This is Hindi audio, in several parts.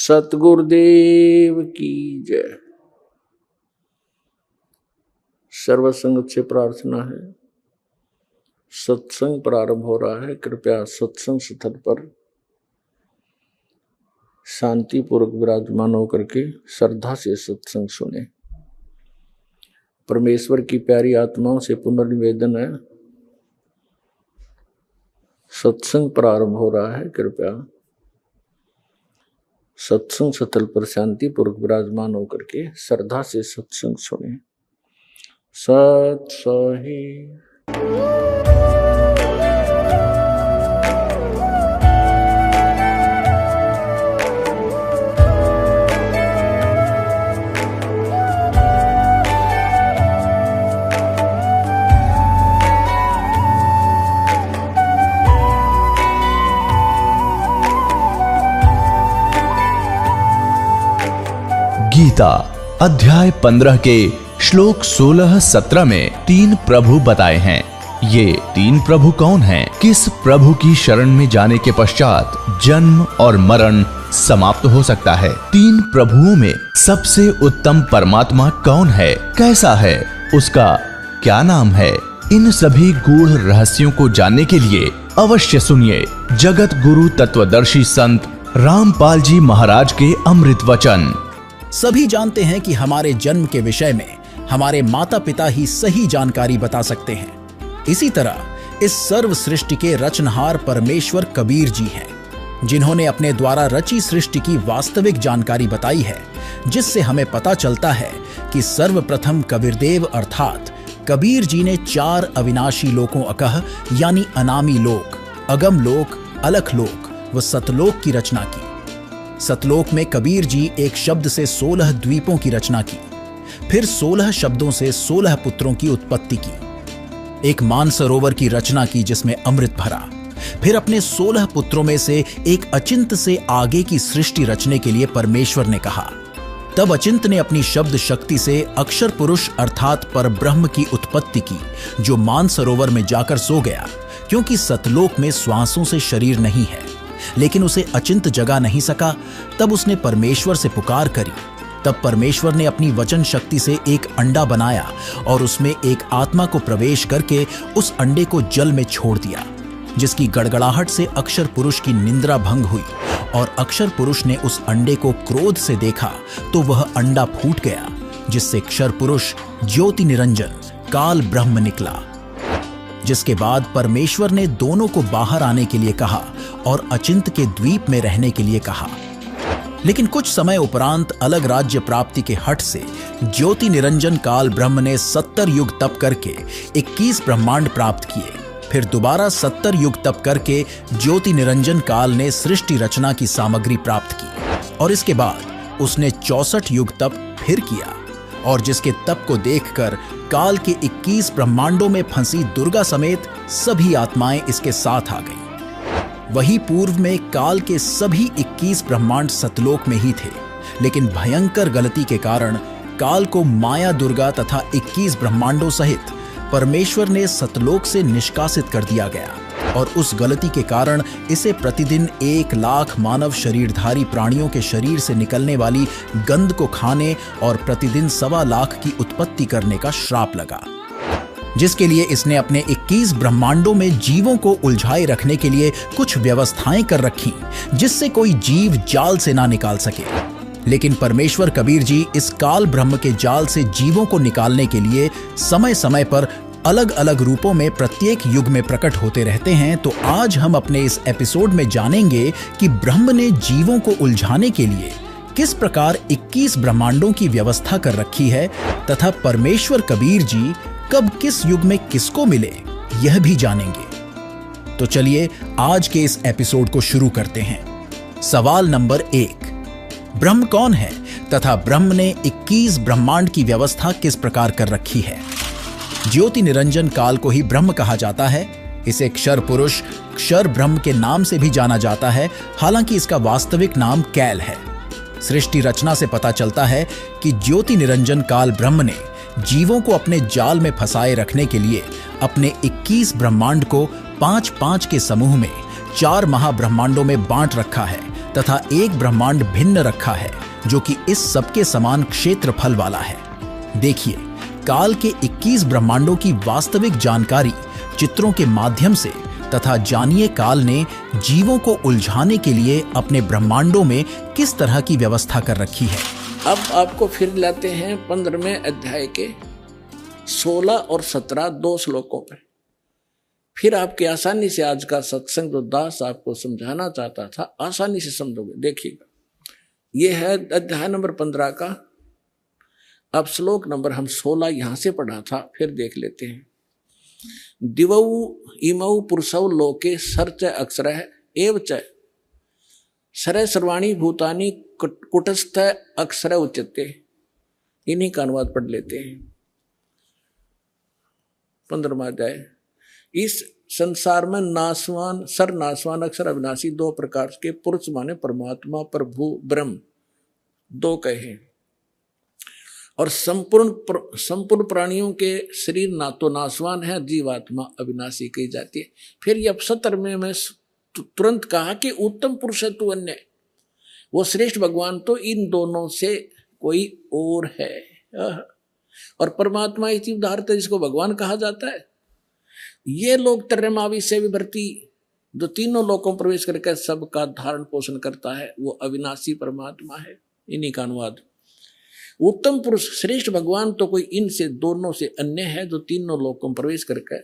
सतगुरुदेव की जय। सर्वसंगत से प्रार्थना है, सत्संग प्रारंभ हो रहा है। कृपया सत्संग स्थल पर शांतिपूर्वक विराजमान होकर के श्रद्धा से सत्संग सुने। परमेश्वर की प्यारी आत्माओं से पुनर्निवेदन है, सत्संग प्रारंभ हो रहा है। कृपया सत्संग स्थल पर शांतिपूर्वक विराजमान होकर के श्रद्धा से सत्संग सुने। सत सही। गीता अध्याय 15 के श्लोक 16-17 में 3 प्रभु बताए हैं। ये 3 प्रभु कौन हैं? किस प्रभु की शरण में जाने के पश्चात जन्म और मरण समाप्त हो सकता है? 3 प्रभुओं में सबसे उत्तम परमात्मा कौन है? कैसा है? उसका क्या नाम है? इन सभी गूढ़ रहस्यों को जानने के लिए अवश्य सुनिए जगत गुरु तत्वदर्शी संत रामपाल जी महाराज के अमृत वचन। सभी जानते हैं कि हमारे जन्म के विषय में हमारे माता पिता ही सही जानकारी बता सकते हैं। इसी तरह इस सर्व सृष्टि के रचनहार परमेश्वर कबीर जी हैं, जिन्होंने अपने द्वारा रची सृष्टि की वास्तविक जानकारी बताई है, जिससे हमें पता चलता है कि सर्वप्रथम कबीरदेव अर्थात कबीर जी ने 4 अविनाशी लोकों अकह यानी अनामी लोक, अगम लोक, अलख लोक व सतलोक की रचना की। सतलोक में कबीर जी एक शब्द से 16 द्वीपों की रचना की, फिर 16 शब्दों से 16 पुत्रों की उत्पत्ति की। एक मानसरोवर की रचना की जिसमें अमृत भरा, फिर अपने 16 पुत्रों में से एक अचिंत से आगे की सृष्टि रचने के लिए परमेश्वर ने कहा। तब अचिंत ने अपनी शब्द शक्ति से अक्षर पुरुष अर्थात परब्रह्म की उत्पत्ति की, जो मानसरोवर में जाकर सो गया, क्योंकि सतलोक में श्वासों से शरीर नहीं है। लेकिन उसे अचिंत जगा नहीं सका, तब उसने परमेश्वर से पुकार करी। तब परमेश्वर ने अपनी वचन शक्ति से एक अंडा बनाया और उसमें एक आत्मा को प्रवेश करके उस अंडे को जल में छोड़ दिया, जिसकी गड़गड़ाहट से अक्षर पुरुष की निंद्रा भंग हुई। और अक्षर पुरुष ने उस अंडे को क्रोध से देखा तो वह अंडा फूट गया, जिससे अक्षर पुरुष ज्योति निरंजन काल ब्रह्म निकला। जिसके बाद परमेश्वर ने दोनों को बाहर आने के लिए कहा और अचिंत के द्वीप में रहने के लिए कहा। लेकिन कुछ समय उपरांत अलग राज्य प्राप्ति के हठ से ज्योति निरंजन काल ब्रह्म ने 70 युग तप करके 21 ब्रह्मांड प्राप्त किए। फिर दोबारा 70 युग तप करके ज्योति निरंजन काल ने सृष्टि रचना की सामग्री प्राप्त की। और इसके बाद उसने 64 युग तप फिर किया, और जिसके तप को देखकर काल के 21 ब्रह्मांडों में फंसी दुर्गा समेत सभी आत्माएं इसके साथ आ गईं। वही पूर्व में काल के सभी 21 ब्रह्मांड सतलोक में ही थे, लेकिन भयंकर गलती के कारण काल को माया दुर्गा तथा 21 ब्रह्मांडों सहित परमेश्वर ने सतलोक से निष्कासित कर दिया गया। और उस गलती के कारण इसे प्रतिदिन 1 लाख मानव शरीरधारी प्राणियों के शरीर से निकलने वाली गंध को खाने और प्रतिदिन 1.25 लाख की उत्पत्ति करने का श्राप लगा, जिसके लिए इसने अपने 21 ब्रह्मांडों में जीवों को उलझाए रखने के लिए कुछ व्यवस्थाएं कर रखी, जिससे कोई जीव जाल से ना निकाल सके। लेकिन परमेश्वर कबीर जी इस काल ब्रह्म के जाल से जीवों को निकालने के लिए समय समय पर अलग अलग रूपों में प्रत्येक युग में प्रकट होते रहते हैं। तो आज हम अपने इस एपिसोड में जानेंगे कि ब्रह्म ने जीवों को उलझाने के लिए किस प्रकार 21 ब्रह्मांडों की व्यवस्था कर रखी है, तथा परमेश्वर कबीर जी कब किस युग में किसको मिले, यह भी जानेंगे। तो चलिए आज के इस एपिसोड को शुरू करते हैं। सवाल नंबर 1, ब्रह्म कौन है तथा ब्रह्म ने 21 ब्रह्मांड की व्यवस्था किस प्रकार कर रखी है? ज्योति निरंजन काल को ही ब्रह्म कहा जाता है। इसे क्षर पुरुष, क्षर ब्रह्म के नाम से भी जाना जाता है, हालांकि इसका वास्तविक नाम कैल है। सृष्टि रचना से पता चलता है कि ज्योति निरंजन काल ब्रह्म ने जीवों को अपने जाल में फंसाए रखने के लिए अपने 21 ब्रह्मांड को 5-5 के समूह में 4 महाब्रह्मांडों में बांट रखा है, तथा एक ब्रह्मांड भिन्न रखा है जो कि इस सबके समान क्षेत्रफल वाला है। देखिए, काल के 21 ब्रह्मांडों की वास्तविक जानकारी चित्रों के माध्यम से तथा जानिए काल ने जीवों को उलझाने के लिए अपने ब्रह्मांडों में किस तरह की व्यवस्था कर रखी है। अब आपको फिर लाते हैं 15वें अध्याय के 16 और 17 दो श्लोकों पर। फिर आपके आसानी से आज का सत्संग जो दास आपको समझाना चाहता था आसानी से समझोगे। देखिएगा, यह है अध्याय नंबर 15 का। अब श्लोक नंबर हम 16 यहां से पढ़ा था, फिर देख लेते हैं। दिवौ इमौ पुरुषौ लोके सर्च अक्षरः एव च सर सर्वाणी भूतानि कुटस्थ अक्षर उच्यते। इन्हीं का अनुवाद पढ़ लेते हैं। 15वां अध्याय। इस संसार में नासवान नासवान अक्षर अविनाशी दो प्रकार के पुरुष माने परमात्मा, प्रभु, ब्रह्म दो कहे। और संपूर्ण प्राणियों के शरीर ना तो नासवान है, जीवात्मा अविनाशी कही जाती है। फिर ये 70 में मैं तुरंत कहा कि उत्तम पुरुष है तू अन्य, वो श्रेष्ठ भगवान तो इन दोनों से कोई और है। और परमात्मा इसी उदाहरत जिसको भगवान कहा जाता है। ये लोग त्रयमावी से विभर्ती जो तीनों लोकों में प्रवेश करके सबका धारण पोषण करता है, वो अविनाशी परमात्मा है। इन्हीं का अनुवाद। उत्तम पुरुष श्रेष्ठ भगवान तो कोई इनसे दोनों से अन्य है जो तीनों लोकों में प्रवेश करके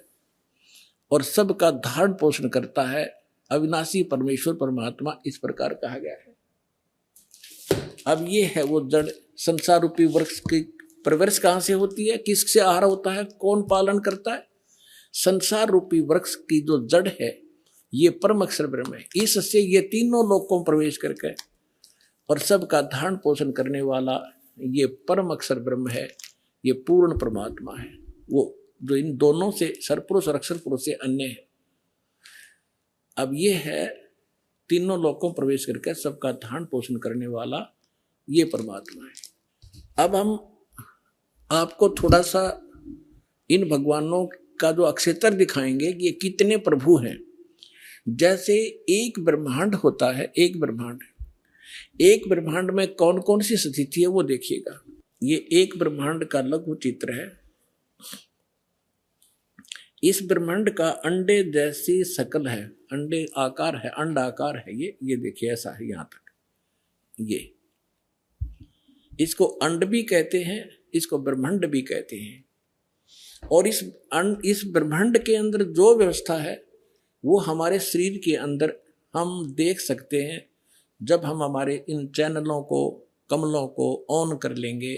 और सबका धारण पोषण करता है, अविनाशी परमेश्वर परमात्मा इस प्रकार कहा गया है। अब ये है वो जड़ संसार रूपी वृक्ष की प्रवर्ष कहां से होती है, किससे आहार होता है, कौन पालन करता है। संसार रूपी वृक्ष की जो जड़ है ये परम अक्षर ब्रह्म है। इससे ये तीनों लोकों में प्रवेश करके और सबका धारण पोषण करने वाला ये परम अक्षर ब्रह्म है, ये पूर्ण परमात्मा है, वो जो इन दोनों से सरपुरुष और अक्षर पुरुष से अन्य है। अब ये है तीनों लोकों में प्रवेश करके सबका धारण पोषण करने वाला ये परमात्मा है। अब हम आपको थोड़ा सा इन भगवानों का जो अक्षेत्र दिखाएंगे कि ये कितने प्रभु हैं। जैसे एक ब्रह्मांड होता है, एक ब्रह्मांड में कौन कौन सी स्थिति है वो देखिएगा। ये एक ब्रह्मांड का लघु चित्र है। इस ब्रह्मांड का अंडे जैसी शकल है, अंडे आकार है, अंड आकार है। ये देखिए ऐसा है यहां तक। ये इसको अंड भी कहते हैं, इसको ब्रह्मांड भी कहते हैं। और इस ब्रह्मांड के अंदर जो व्यवस्था है वो हमारे शरीर के अंदर हम देख सकते हैं जब हम हमारे इन चैनलों को, कमलों को ऑन कर लेंगे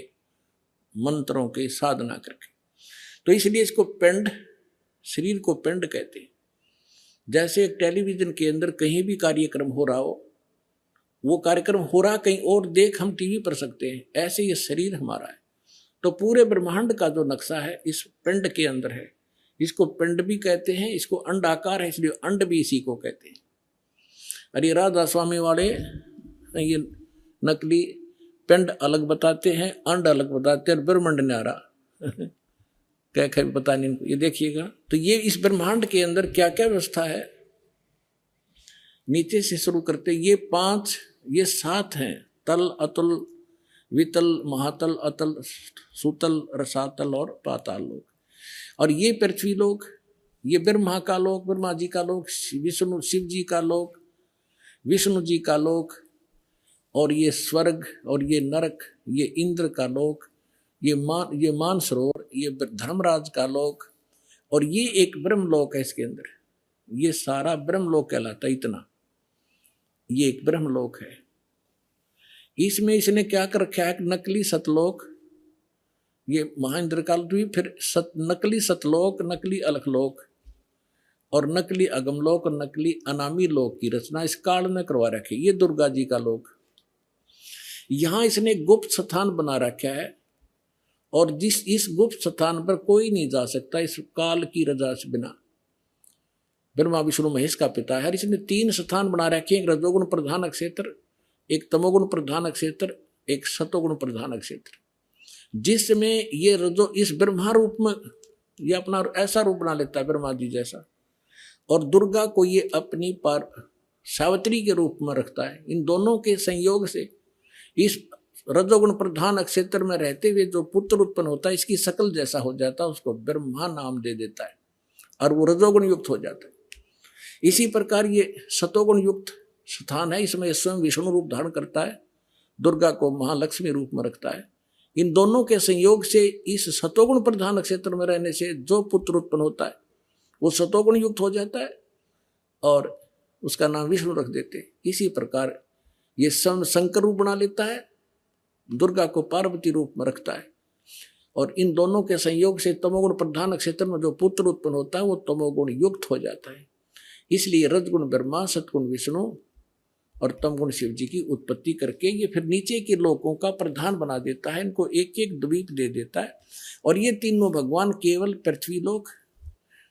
मंत्रों की साधना करके। तो इसलिए इसको पिंड, शरीर को पिंड कहते हैं। जैसे एक टेलीविजन के अंदर कहीं भी कार्यक्रम हो रहा हो, वो कार्यक्रम हो रहा कहीं और देख हम टीवी पर सकते हैं, ऐसे ये शरीर हमारा है। तो पूरे ब्रह्मांड का जो नक्शा है इस पिंड के अंदर है। इसको पिंड भी कहते हैं, इसको अंड आकार है इसलिए अंड भी इसी को कहते हैं। अरे राधा स्वामी वाले ये नकली पिंड अलग बताते हैं, अंड अलग बताते हैं, और ब्रह्मांड न्यारा क्या पता नहीं इनको। ये देखिएगा, तो ये इस ब्रह्मांड के अंदर क्या क्या व्यवस्था है। नीचे से शुरू करते, ये 7 हैं। तल, अतुल, वितल, महातल, अतल, सुतल, रसातल और पाताल लोक। और ये पृथ्वी लोक, ये ब्रह्मा का लोक, ब्रह्मा जी का लोक, विष्णु शिव जी का लोक, विष्णु जी का लोक, और ये स्वर्ग, और ये नरक, ये इंद्र का लोक, ये मानसरोवर, ये धर्मराज का लोक, और ये एक ब्रह्म लोक है इसके अंदर। ये सारा ब्रह्म लोक कहलाता है। इतना ये एक ब्रह्म लोक है। इसमें इसने क्या कर रखा है, नकली सतलोक, ये महाइंद्र काल द्वीप, फिर नकली सतलोक, नकली अलखलोक और नकली अगमलोक और नकली अनामी लोक की रचना इस काल में करवा रखी। ये दुर्गा जी का लोक। यहां इसने गुप्त स्थान बना रखा है और इस गुप्त स्थान पर कोई नहीं जा सकता इस काल की रजा से बिना। ब्रह्मा विष्णु महेश का पिता है। इसने 3 स्थान बना रखे हैं, एक रजोगुण प्रधान क्षेत्र, एक तमोगुण प्रधान क्षेत्र, एक सतोगुण प्रधान क्षेत्र, जिसमें ये रजो इस ब्रह्मा रूप में ये अपना ऐसा रूप बना लेता है ब्रह्मा जी जैसा, और दुर्गा को ये अपनी सावित्री के रूप में रखता है। इन दोनों के संयोग से इस रजोगुण प्रधान क्षेत्र में रहते हुए जो पुत्र उत्पन्न होता है, इसकी शकल जैसा हो जाता है, उसको ब्रह्मा नाम दे देता है और वो रजोगुण युक्त हो जाता है। इसी प्रकार ये सतोगुण युक्त स्थान है, इसमें स्वयं विष्णु रूप धारण करता है, दुर्गा को महालक्ष्मी रूप में रखता है। इन दोनों के संयोग से इस सतोगुण प्रधान क्षेत्र में रहने से जो पुत्र उत्पन्न होता है वो सतोगुण युक्त हो जाता है और उसका नाम विष्णु रख देते हैं। इसी प्रकार ये शंकर रूप बना लेता है, दुर्गा को पार्वती रूप में रखता है और इन दोनों के संयोग से तमोगुण प्रधान क्षेत्र में जो पुत्र उत्पन्न होता है वो तमोगुण युक्त हो जाता है। इसलिए रजगुण ब्रह्मा, सतगुण विष्णु और तमगुण शिव जी की उत्पत्ति करके ये फिर नीचे के लोकों का प्रधान बना देता है, इनको एक एक द्वीप दे देता है और ये तीनों भगवान केवल पृथ्वी लोक,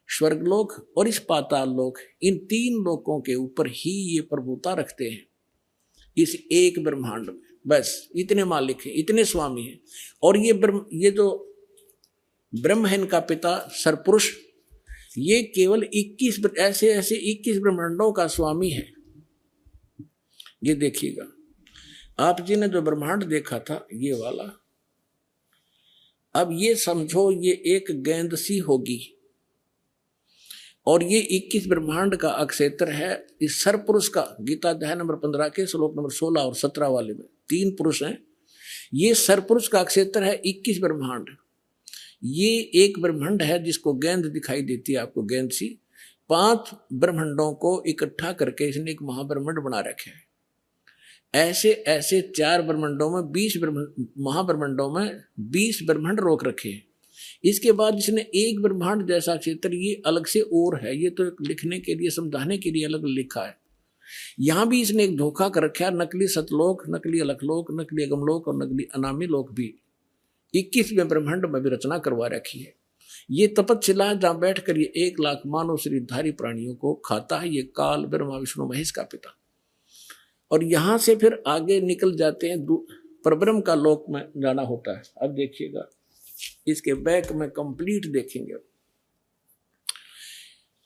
स्वर्गलोक और इस पाताल लोक, इन तीन लोकों के ऊपर ही ये प्रभुता रखते हैं इस एक ब्रह्मांड में। बस इतने मालिक हैं, इतने स्वामी हैं। और ये जो ब्रह्म है इनका पिता सरपुरुष, ये केवल 21 ऐसे 21 ब्रह्मांडों का स्वामी है। ये देखिएगा, आप जी ने जो ब्रह्मांड देखा था ये वाला, अब ये समझो ये एक गेंद सी होगी और ये 21 ब्रह्मांड का अक्षेत्र है। इस सरपुरुष का गीता अध्याय नंबर 15 के श्लोक नंबर 16 और 17 वाले में 3 पुरुष हैं। ये सरपुरुष का अक्षेत्र है 21 ब्रह्मांड। ये एक ब्रह्मांड है जिसको गेंद दिखाई देती है आपको, गेंद सी। 5 ब्रह्मांडों को इकट्ठा करके इसने एक महाब्रह्मांड बना रखे है। ऐसे 4 ब्रह्मांडों में 20 महाब्रह्मांडों में 20 ब्रह्मांड रोक रखे हैं। इसके बाद इसने एक ब्रह्मांड जैसा क्षेत्र ये अलग से और है, ये तो लिखने के लिए समझाने के लिए अलग लिखा है। यहां भी इसने एक धोखा कर रखा है, नकली सतलोक, नकली अलखलोक, नकली अगमलोक और नकली अनामी लोक भी 21वें ब्रह्मांड में भी रचना करवा रखी है। ये तपस्शिला है जहां बैठकर ये 1 लाख मानव शरीरधारी प्राणियों को खाता है। ये काल ब्रह्मा विष्णु महेश का पिता। और यहां से फिर आगे निकल जाते हैं, परब्रह्म का लोक में जाना होता है। अब देखिएगा, इसके बैक में कंप्लीट देखेंगे।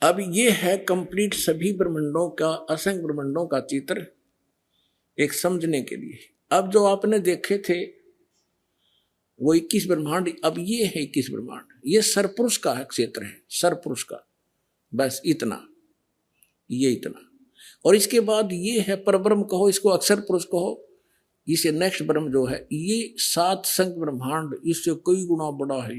अब ये है कंप्लीट सभी ब्रह्मांडों का, असंख्य ब्रह्मांडों का चित्र एक समझने के लिए। अब जो आपने देखे थे वो 21 ब्रह्मांड, अब ये है 21 ब्रह्मांड। ये सरपुरुष का क्षेत्र है, सरपुरुष का, बस इतना, ये इतना। और इसके बाद ये है परब्रह्म कहो, इसको अक्षर पुरुष कहो। इसे नेक्स्ट ब्रह्म जो है ये 7 संख्य ब्रह्मांड, इससे कई गुना बड़ा है।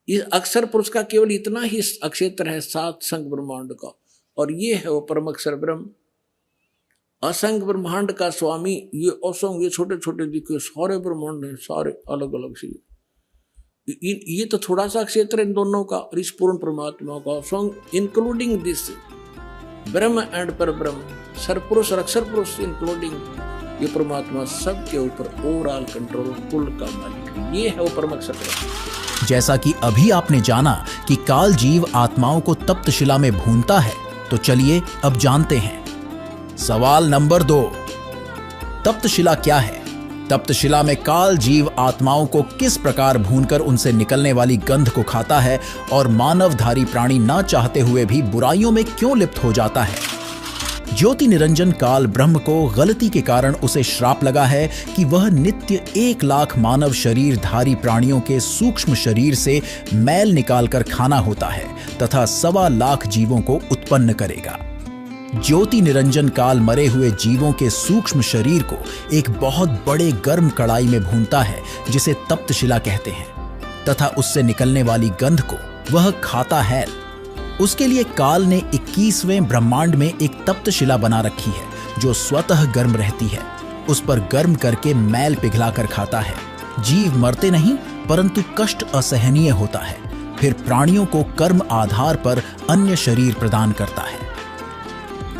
ये अक्षर पुरुष का केवल इतना ही अक्षेत्र है 7 संख्य ब्रह्मांड का, और ये है वो परम अक्षर ब्रह्म। असंख्य ब्रह्मांड का स्वामी ये असंख्य, ये छोटे छोटे दिखे सारे ब्रह्मांड हैं, सारे अलग अलग से। ये तो थोड़ा सा क्षेत्र है इन दोनों का, और इस पूर्ण परमात्मा का असंख्य, इंक्लूडिंग दिस ब्रह्म एंड पर ब्रह्म, सरपुरुष और अक्षर पुरुष इंक्लूडिंग ये परमात्मा सबके ऊपर ओवरऑल कंट्रोल, कुल का मालिक, ये है वो परम अक्षर ब्रह्म। जैसा कि अभी आपने जाना कि काल जीव आत्माओं को तप्त शिला में भूनता है, तो चलिए अब जानते हैं। सवाल नंबर 2, तप्त शिला क्या है? तप्त शिला में काल जीव आत्माओं को किस प्रकार भूनकर उनसे निकलने वाली गंध को खाता है और मानवधारी प्राणी ना चाहते हुए भी बुराइयों में क्यों लिप्त हो जाता है? ज्योति निरंजन काल ब्रह्म को गलती के कारण उसे श्राप लगा है कि वह नित्य 1 लाख मानव शरीरधारी प्राणियों के सूक्ष्म शरीर से मैल निकालकर खाना होता है तथा 1.25 लाख जीवों को उत्पन्न करेगा। ज्योति निरंजन काल मरे हुए जीवों के सूक्ष्म शरीर को एक बहुत बड़े गर्म कड़ाई में भूनता है, जिसे तप्त शिला कहते हैं, तथा उससे निकलने वाली गंध को वह खाता है। उसके लिए काल ने 21वें ब्रह्मांड में एक तप्त शिला बना रखी है जो स्वतः गर्म रहती है। उस पर गर्म करके मैल पिघलाकर खाता है। जीव मरते नहीं, परंतु कष्ट असहनीय होता है। फिर प्राणियों को कर्म आधार पर अन्य शरीर प्रदान करता है।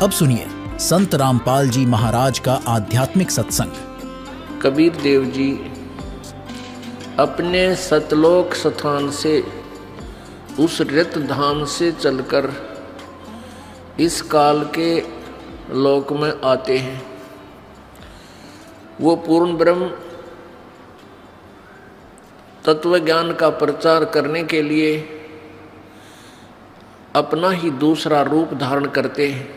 अब सुनिए संत रामपाल जी महाराज का आध्यात्मिक सत्संग। कबीर देव जी अपने सतलोक स्थान से, उस रत धाम से चलकर इस काल के लोक में आते हैं। वो पूर्ण ब्रह्म तत्व ज्ञान का प्रचार करने के लिए अपना ही दूसरा रूप धारण करते हैं।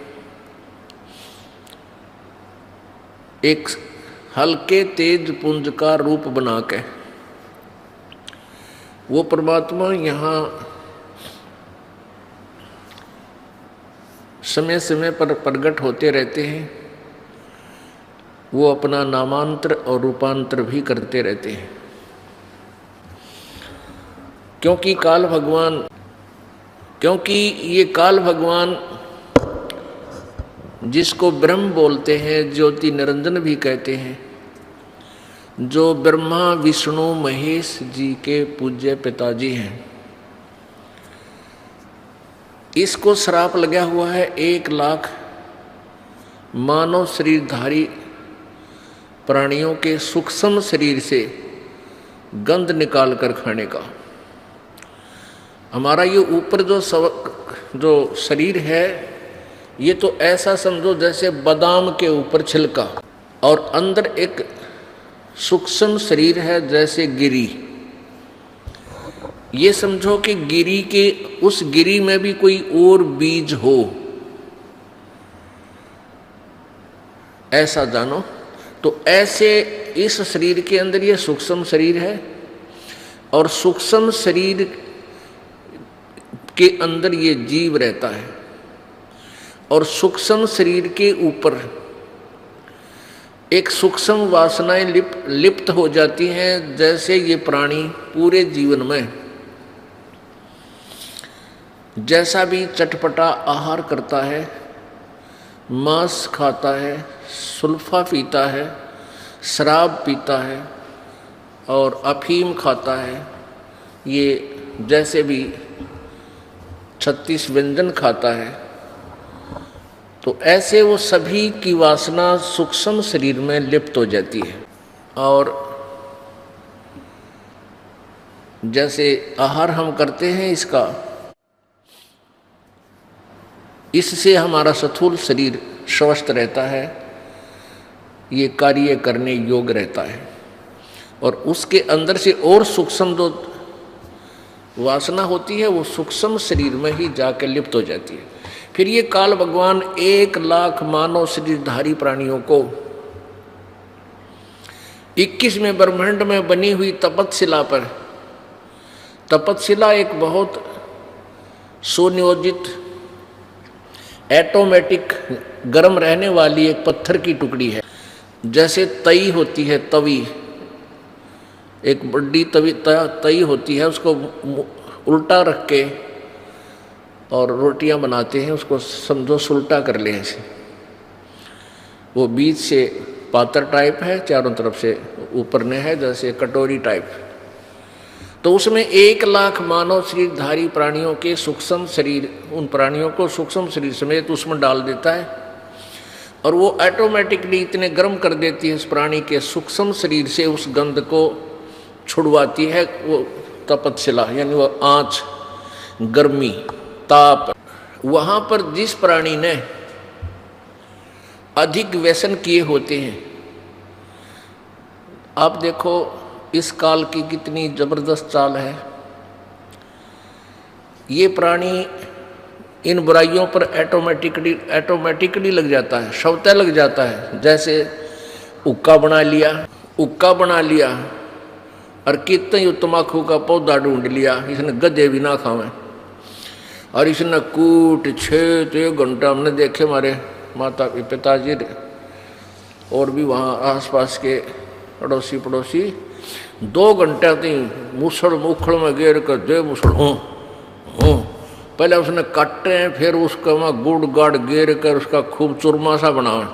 एक हल्के तेज पुंज का रूप बना के वो परमात्मा यहाँ समय समय पर प्रकट होते रहते हैं। वो अपना नामांतर और रूपांतर भी करते रहते हैं, क्योंकि ये काल भगवान जिसको ब्रह्म बोलते हैं, ज्योति निरंजन भी कहते हैं, जो ब्रह्मा विष्णु महेश जी के पूज्य पिताजी हैं, इसको श्राप लगा हुआ है 1 लाख मानव शरीरधारी प्राणियों के सूक्ष्म शरीर से गंध निकाल कर खाने का। हमारा ये ऊपर जो शरीर है, ये तो ऐसा समझो जैसे बादाम के ऊपर छिलका, और अंदर एक सूक्ष्म शरीर है जैसे गिरी। ये समझो कि गिरी के उस गिरी में भी कोई और बीज हो, ऐसा जानो। तो ऐसे इस शरीर के अंदर ये सूक्ष्म शरीर है, और सूक्ष्म शरीर के अंदर ये जीव रहता है, और सूक्ष्म शरीर के ऊपर एक सूक्ष्म वासनाएं लिप्त हो जाती हैं। जैसे ये प्राणी पूरे जीवन में जैसा भी चटपटा आहार करता है, मांस खाता है, सुल्फा पीता है, शराब पीता है और अफीम खाता है, ये जैसे भी 36 व्यंजन खाता है, तो ऐसे वो सभी की वासना सूक्ष्म शरीर में लिप्त हो जाती है। और जैसे आहार हम करते हैं इसका, इससे हमारा स्थूल शरीर स्वस्थ रहता है, ये कार्य करने योग्य रहता है, और उसके अंदर से और सूक्ष्म जो वासना होती है वो सूक्ष्म शरीर में ही जाकर लिप्त हो जाती है। फिर ये काल भगवान 1 लाख मानव शरीरधारी प्राणियों को 21वें ब्रह्मांड में बनी हुई तपतशिला पर, तपतशिला एक बहुत सुनियोजित ऑटोमेटिक गर्म रहने वाली एक पत्थर की टुकड़ी है। जैसे तई होती है, तवी, एक बड़ी तई होती है, उसको उल्टा रख के और रोटियां बनाते हैं, उसको समझो सुल्टा कर ले ऐसे। वो बीच से पातर टाइप है, चारों तरफ से ऊपर ने है जैसे कटोरी टाइप। तो उसमें 1 लाख मानव शरीरधारी प्राणियों के सूक्ष्म शरीर, उन प्राणियों को सूक्ष्म शरीर समेत उसमें डाल देता है, और वो ऑटोमेटिकली इतने गर्म कर देती है उस प्राणी के सूक्ष्म शरीर से, उस गंध को छुड़वाती है वो तपतशिला, यानी वो आँच, गर्मी, ताप। वहाँ पर जिस प्राणी ने अधिक व्यसन किए होते हैं, आप देखो इस काल की कितनी जबरदस्त चाल है। ये प्राणी इन बुराइयों पर ऑटोमेटिकली लग जाता है, स्वतः लग जाता है। जैसे हुक्का बना लिया और कितने तम्बाकू का पौधा ढूंढ लिया, इसने गधे भी ना खावे, और इसने कूट छेद 1 घंटा। हमने देखे हमारे माता पिताजी और भी वहाँ आसपास के अड़ोसी पड़ोसी 2 घंटे तक मुसड़ मुखड़ में गेर कर दे मुसड़ पहले उसने काटे हैं, फिर उसका वहाँ गुड़ गाड़ गेर कर उसका खूब चूरमा सा बनावे,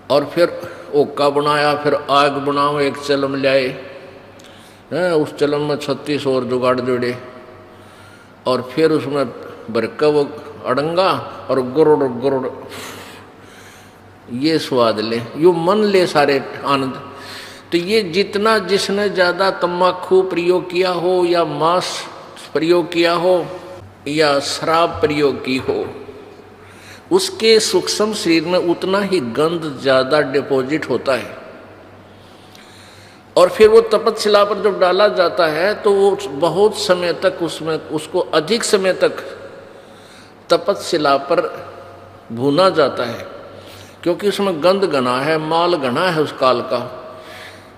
और फिर ओका बनाया, फिर आग बनाओ, एक चलम लाए, उस चलम में 36 और जुगाड़ जोड़े, और फिर उसमें भरका वो अड़ंगा और गुरुड़ गुरुड़ ये स्वाद ले, यो मन ले सारे आनंद। तो ये जितना जिसने ज़्यादा तम्बाकू प्रयोग किया हो, या मांस प्रयोग किया हो, या शराब प्रयोग की हो, उसके सूक्ष्म शरीर में उतना ही गंध ज़्यादा डिपॉजिट होता है। और फिर वो तपतशिला पर जब डाला जाता है तो वो बहुत समय तक उसको अधिक समय तक तपतशिला पर भूना जाता है, क्योंकि उसमें गंध घना है, माल घना है उस काल का,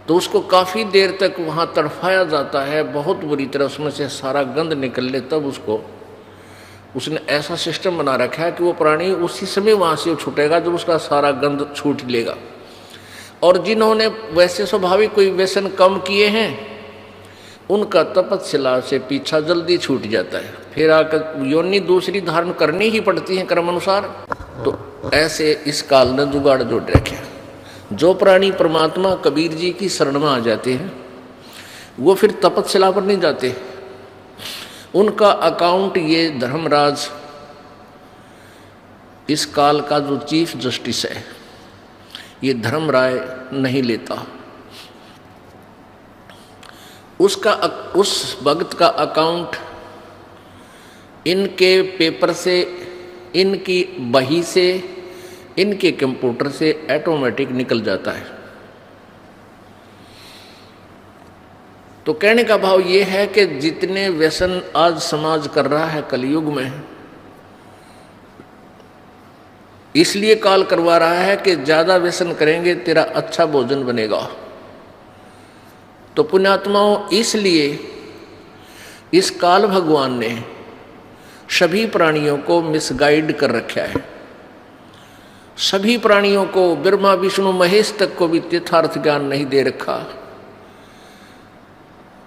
तो उसको काफ़ी देर तक वहाँ तड़फाया जाता है, बहुत बुरी तरह उसमें से सारा गंध निकल ले, तब उसको उसने ऐसा सिस्टम बना रखा है कि वो प्राणी उसी समय वहाँ से छूटेगा जब उसका सारा गंध छूट लेगा। और जिन्होंने वैसे स्वाभाविक कोई व्यसन कम किए हैं उनका तपस्या से पीछा जल्दी छूट जाता है, फिर आकर योनि दूसरी धारण करनी ही पड़ती है कर्म अनुसार। तो ऐसे इस काल ने जुगाड़ जोड़ रखे। जो प्राणी परमात्मा कबीर जी की शरण में आ जाते हैं वो फिर तपस्या पर नहीं जाते, उनका अकाउंट ये धर्मराज इस काल का जो चीफ जस्टिस है ये धर्मराय नहीं लेता। उसका उस भक्त का अकाउंट इनके पेपर से, इनकी बही से, इनके कंप्यूटर से ऑटोमेटिक निकल जाता है। तो कहने का भाव ये है कि जितने व्यसन आज समाज कर रहा है कलयुग में, इसलिए काल करवा रहा है कि ज्यादा व्यसन करेंगे तेरा अच्छा भोजन बनेगा। तो पुण्यात्माओं, इसलिए इस काल भगवान ने सभी प्राणियों को मिसगाइड कर रखा है। सभी प्राणियों को, ब्रह्मा विष्णु महेश तक को भी यथार्थ ज्ञान नहीं दे रखा।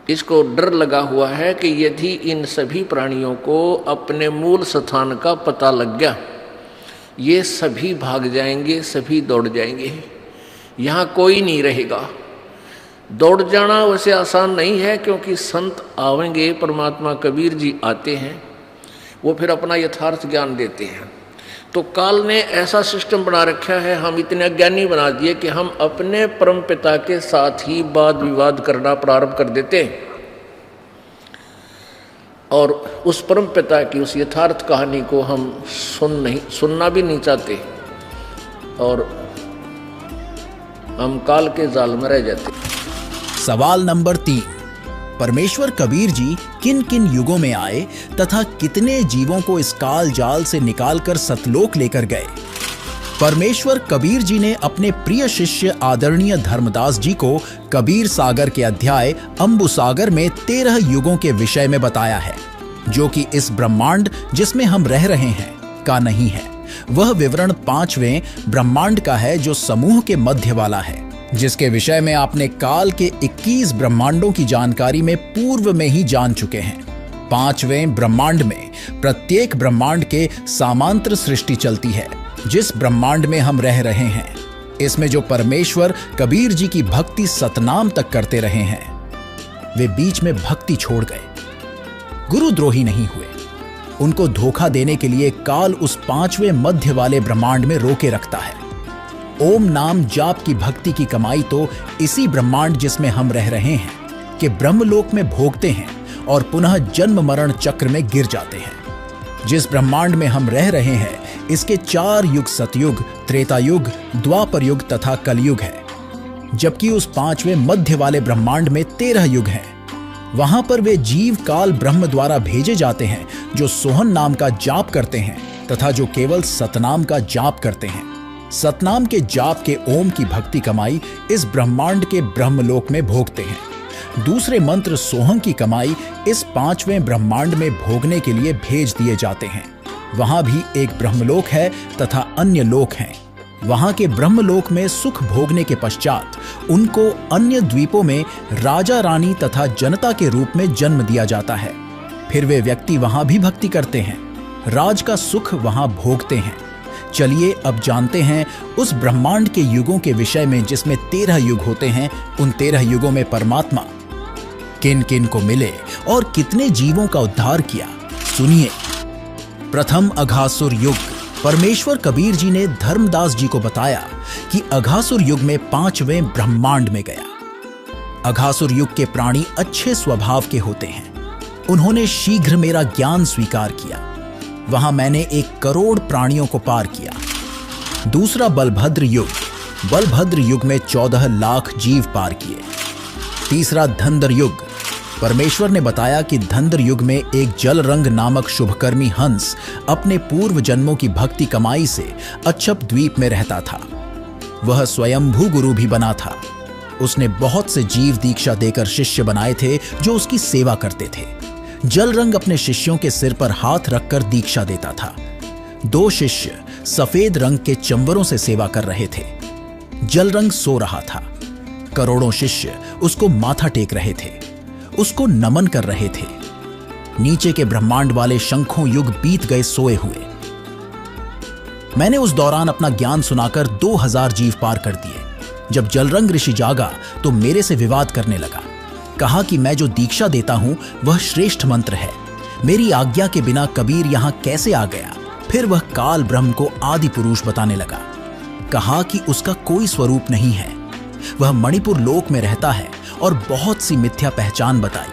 इसको डर लगा हुआ है कि यदि इन सभी प्राणियों को अपने मूल स्थान का पता लग गया, ये सभी भाग जाएंगे, सभी दौड़ जाएंगे, यहाँ कोई नहीं रहेगा। दौड़ जाना वैसे आसान नहीं है, क्योंकि संत आवेंगे, परमात्मा कबीर जी आते हैं, वो फिर अपना यथार्थ ज्ञान देते हैं। तो काल ने ऐसा सिस्टम बना रखा है, हम इतने अज्ञानी बना दिए कि हम अपने परम पिता के साथ ही वाद विवाद करना प्रारंभ कर देते हैं और उस परम पिता की उस यथार्थ कहानी को हम सुनना भी नहीं चाहते और हम काल के जाल में रह जाते। सवाल नंबर 3, परमेश्वर कबीर जी किन किन युगों में आए तथा कितने जीवों को इस काल जाल से निकालकर सतलोक लेकर गए? परमेश्वर कबीर जी ने अपने प्रिय शिष्य आदरणीय धर्मदास जी को कबीर सागर के अध्याय अंबु सागर में 13 युगों के विषय में बताया है, जो कि इस ब्रह्मांड जिसमें हम रह रहे हैं का नहीं है। वह विवरण 5वें ब्रह्मांड का है, जो समूह के मध्य वाला है, जिसके विषय में आपने काल के 21 ब्रह्मांडों की जानकारी में पूर्व में ही जान चुके हैं। 5वें ब्रह्मांड में प्रत्येक ब्रह्मांड के समांतर सृष्टि चलती है, जिस ब्रह्मांड में हम रह रहे हैं। इसमें जो परमेश्वर कबीर जी की भक्ति सतनाम तक करते रहे हैं, वे बीच में भक्ति छोड़ गए, गुरुद्रोही नहीं हुए। उनको धोखा देने के लिए काल उस 5वें मध्य वाले ब्रह्मांड में रोके रखता है। ओम नाम जाप की भक्ति की कमाई तो इसी ब्रह्मांड जिसमें हम रह रहे हैं के ब्रह्मलोक में भोगते हैं और पुनः जन्म मरण चक्र में गिर जाते हैं। जिस ब्रह्मांड में हम रह रहे हैं इसके 4 युग सतयुग, त्रेता युग, द्वापर युग तथा कलयुग है, जबकि उस 5वें मध्य वाले ब्रह्मांड में 13 युग हैं। वहां पर वे जीव काल ब्रह्म द्वारा भेजे जाते हैं, जो सोहन नाम का जाप करते हैं तथा जो केवल सतनाम का जाप करते हैं। सतनाम के जाप के ओम की भक्ति कमाई इस ब्रह्मांड के ब्रह्मलोक में भोगते हैं। दूसरे मंत्र सोहम की कमाई इस 5वें ब्रह्मांड में भोगने के लिए भेज दिए जाते हैं। वहां भी एक ब्रह्मलोक है तथा अन्य लोक हैं। वहां के ब्रह्मलोक में सुख भोगने के पश्चात उनको अन्य द्वीपों में राजा रानी तथा जनता के रूप में जन्म दिया जाता है। फिर वे व्यक्ति वहां भी भक्ति करते हैं, राज का सुख वहां भोगते हैं। चलिए अब जानते हैं उस ब्रह्मांड के युगों के विषय में, जिसमें 13 युग होते हैं। उन 13 युगों में परमात्मा किन किन को मिले और कितने जीवों का उद्धार किया, सुनिए। प्रथम अघासुर युग। परमेश्वर कबीर जी ने धर्मदास जी को बताया कि अघासुर युग में 5वें ब्रह्मांड में गया। अघासुर युग के प्राणी अच्छे स्वभाव के होते हैं। उन्होंने शीघ्र मेरा ज्ञान स्वीकार किया। वहां मैंने 1 करोड़ प्राणियों को पार किया। दूसरा बलभद्र युग। बलभद्र युग में 14 लाख जीव पार किए। तीसरा धंधर युग। परमेश्वर ने बताया कि धंध्र युग में एक जलरंग नामक शुभकर्मी हंस अपने पूर्व जन्मों की भक्ति कमाई से अच्छप द्वीप में रहता था। वह स्वयंभू गुरु भी बना था। उसने बहुत से जीव दीक्षा देकर शिष्य बनाए थे जो उसकी सेवा करते थे। जलरंग अपने शिष्यों के सिर पर हाथ रखकर दीक्षा देता था। 2 शिष्य सफेद रंग के चंबरों से सेवा कर रहे थे। जलरंग सो रहा था। करोड़ों शिष्य उसको माथा टेक रहे थे, उसको नमन कर रहे थे। नीचे के ब्रह्मांड वाले शंखों युग बीत गए सोए हुए। मैंने उस दौरान अपना ज्ञान सुनाकर 2000 जीव पार कर दिए। जब जलरंग ऋषि जागा तो मेरे से विवाद करने लगा। कहा कि मैं जो दीक्षा देता हूं वह श्रेष्ठ मंत्र है। मेरी आज्ञा के बिना कबीर यहां कैसे आ गया। फिर वह काल ब्रह्म को आदि पुरुष बताने लगा। कहा कि उसका कोई स्वरूप नहीं है, वह मणिपुर लोक में रहता है और बहुत सी मिथ्या पहचान बताई।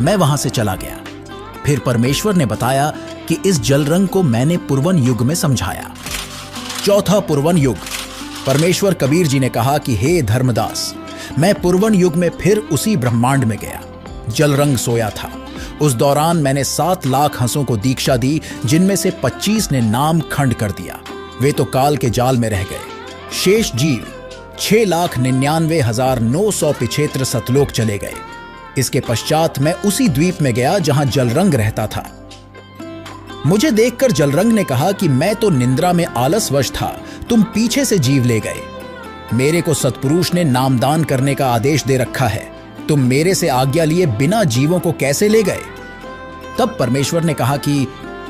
मैं वहां से चला गया। फिर परमेश्वर ने बताया कि इस जलरंग को मैंने पुरवन युग में समझाया। चौथा पुरवन युग। परमेश्वर कबीर जी ने कहा कि हे धर्मदास, मैं पुरवन युग में फिर उसी ब्रह्मांड में गया। जलरंग सोया था। उस दौरान मैंने 7 लाख हंसों को दीक्षा दी, जिनमें से 25 ने नाम खंड कर दिया। वे तो काल के जाल में रह गए। शेष जीव 6,99,900 पिछेत्र सतलोक चले गए। इसके पश्चात मैं उसी द्वीप में गया जहां जलरंग रहता था। मुझे देखकर जलरंग ने कहा कि मैं तो निंद्रा में आलसवश था, तुम पीछे से जीव ले गए। मेरे को सत्पुरुष ने नामदान करने का आदेश दे रखा है, तुम मेरे से आज्ञा लिए बिना जीवों को कैसे ले गए। तब परमेश्वर ने कहा कि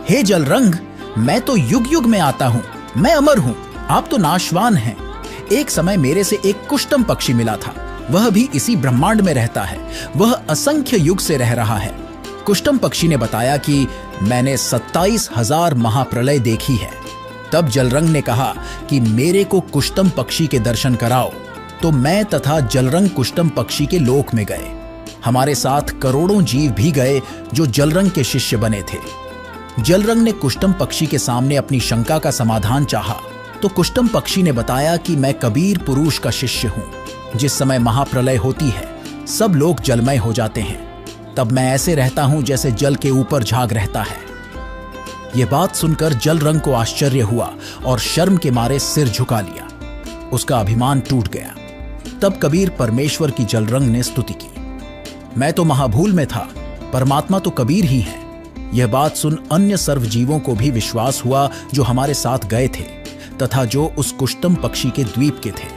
हे जलरंग, मैं तो युग युग में आता हूं, मैं अमर हूं, आप तो नाशवान हैं। एक समय मेरे से एक कुष्टम पक्षी मिला था, वह भी इसी ब्रह्मांड में रहता है। वह असंख्य युग से रह रहा है। कुष्टम पक्षी ने बताया कि मैंने 27,000 महाप्रलय देखी है। तब जलरंग ने कहा कि मेरे को कुष्टम पक्षी के दर्शन कराओ। तो मैं तथा जलरंग कुष्टम पक्षी के लोक में गए। हमारे साथ करोड़ों जीव भी गए जो जलरंग के शिष्य बने थे। जलरंग ने कुष्टम पक्षी के सामने अपनी शंका का समाधान चाहा तो कुष्टम पक्षी ने बताया कि मैं कबीर पुरुष का शिष्य हूं। जिस समय महाप्रलय होती है सब लोग जलमय हो जाते हैं, तब मैं ऐसे रहता हूं जैसे जल के ऊपर झाग रहता है। यह बात सुनकर जलरंग को आश्चर्य हुआ और शर्म के मारे सिर झुका लिया। उसका अभिमान टूट गया। तब कबीर परमेश्वर की जलरंग ने स्तुति की। मैं तो महाभूल में था, परमात्मा तो कबीर ही है। यह बात सुन अन्य सर्व जीवों को भी विश्वास हुआ जो हमारे साथ गए थे तथा जो उस कुष्टम पक्षी के द्वीप के थे।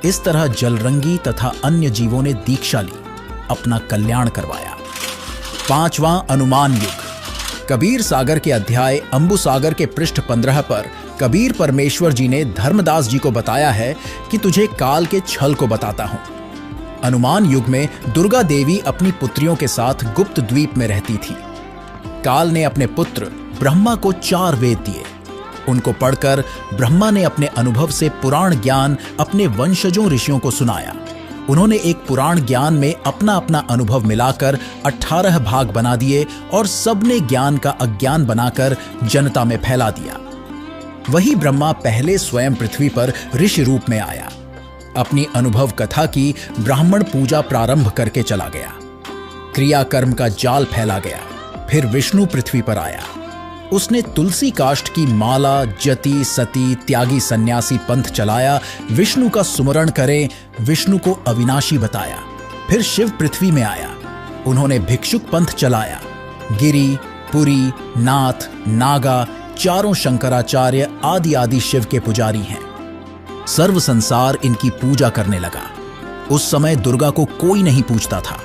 इस तरह जलरंगी तथा अन्य जीवों ने दीक्षा ली, अपना कल्याण करवाया। 5वां अनुमान युग। कबीर सागर के अध्याय अंबु सागर के पृष्ठ 15 पर कबीर परमेश्वर जी ने धर्मदास जी को बताया है कि तुझे काल के छल को बताता हूं। अनुमान युग में दुर्गा देवी अपनी पुत्रियों के साथ गुप्त द्वीप में रहती थी। काल ने अपने पुत्र ब्रह्मा को 4 वेद दिए। उनको पढ़कर ब्रह्मा ने अपने अनुभव से पुराण ज्ञान अपने वंशजों ऋषियों को सुनाया। उन्होंने एक पुराण ज्ञान में अपना अपना अनुभव मिलाकर 18 भाग बना दिए और सबने ज्ञान का अज्ञान बनाकर जनता में फैला दिया। वही ब्रह्मा पहले स्वयं पृथ्वी पर ऋषि रूप में आया। अपनी अनुभव कथा की ब्राह्मण पूजा प्रारंभ करके चला गया। क्रियाकर्म का जाल फैला गया। फिर विष्णु पृथ्वी पर आया। उसने तुलसी काष्ठ की माला, जति, सती, त्यागी सन्यासी पंथ चलाया। विष्णु का सुमरण करें, विष्णु को अविनाशी बताया। फिर शिव पृथ्वी में आया। उन्होंने भिक्षुक पंथ चलाया। गिरि, पुरी, नाथ, नागा, चारों शंकराचार्य आदि आदि शिव के पुजारी हैं। सर्व संसार इनकी पूजा करने लगा। उस समय दुर्गा को कोई नहीं पूछता था।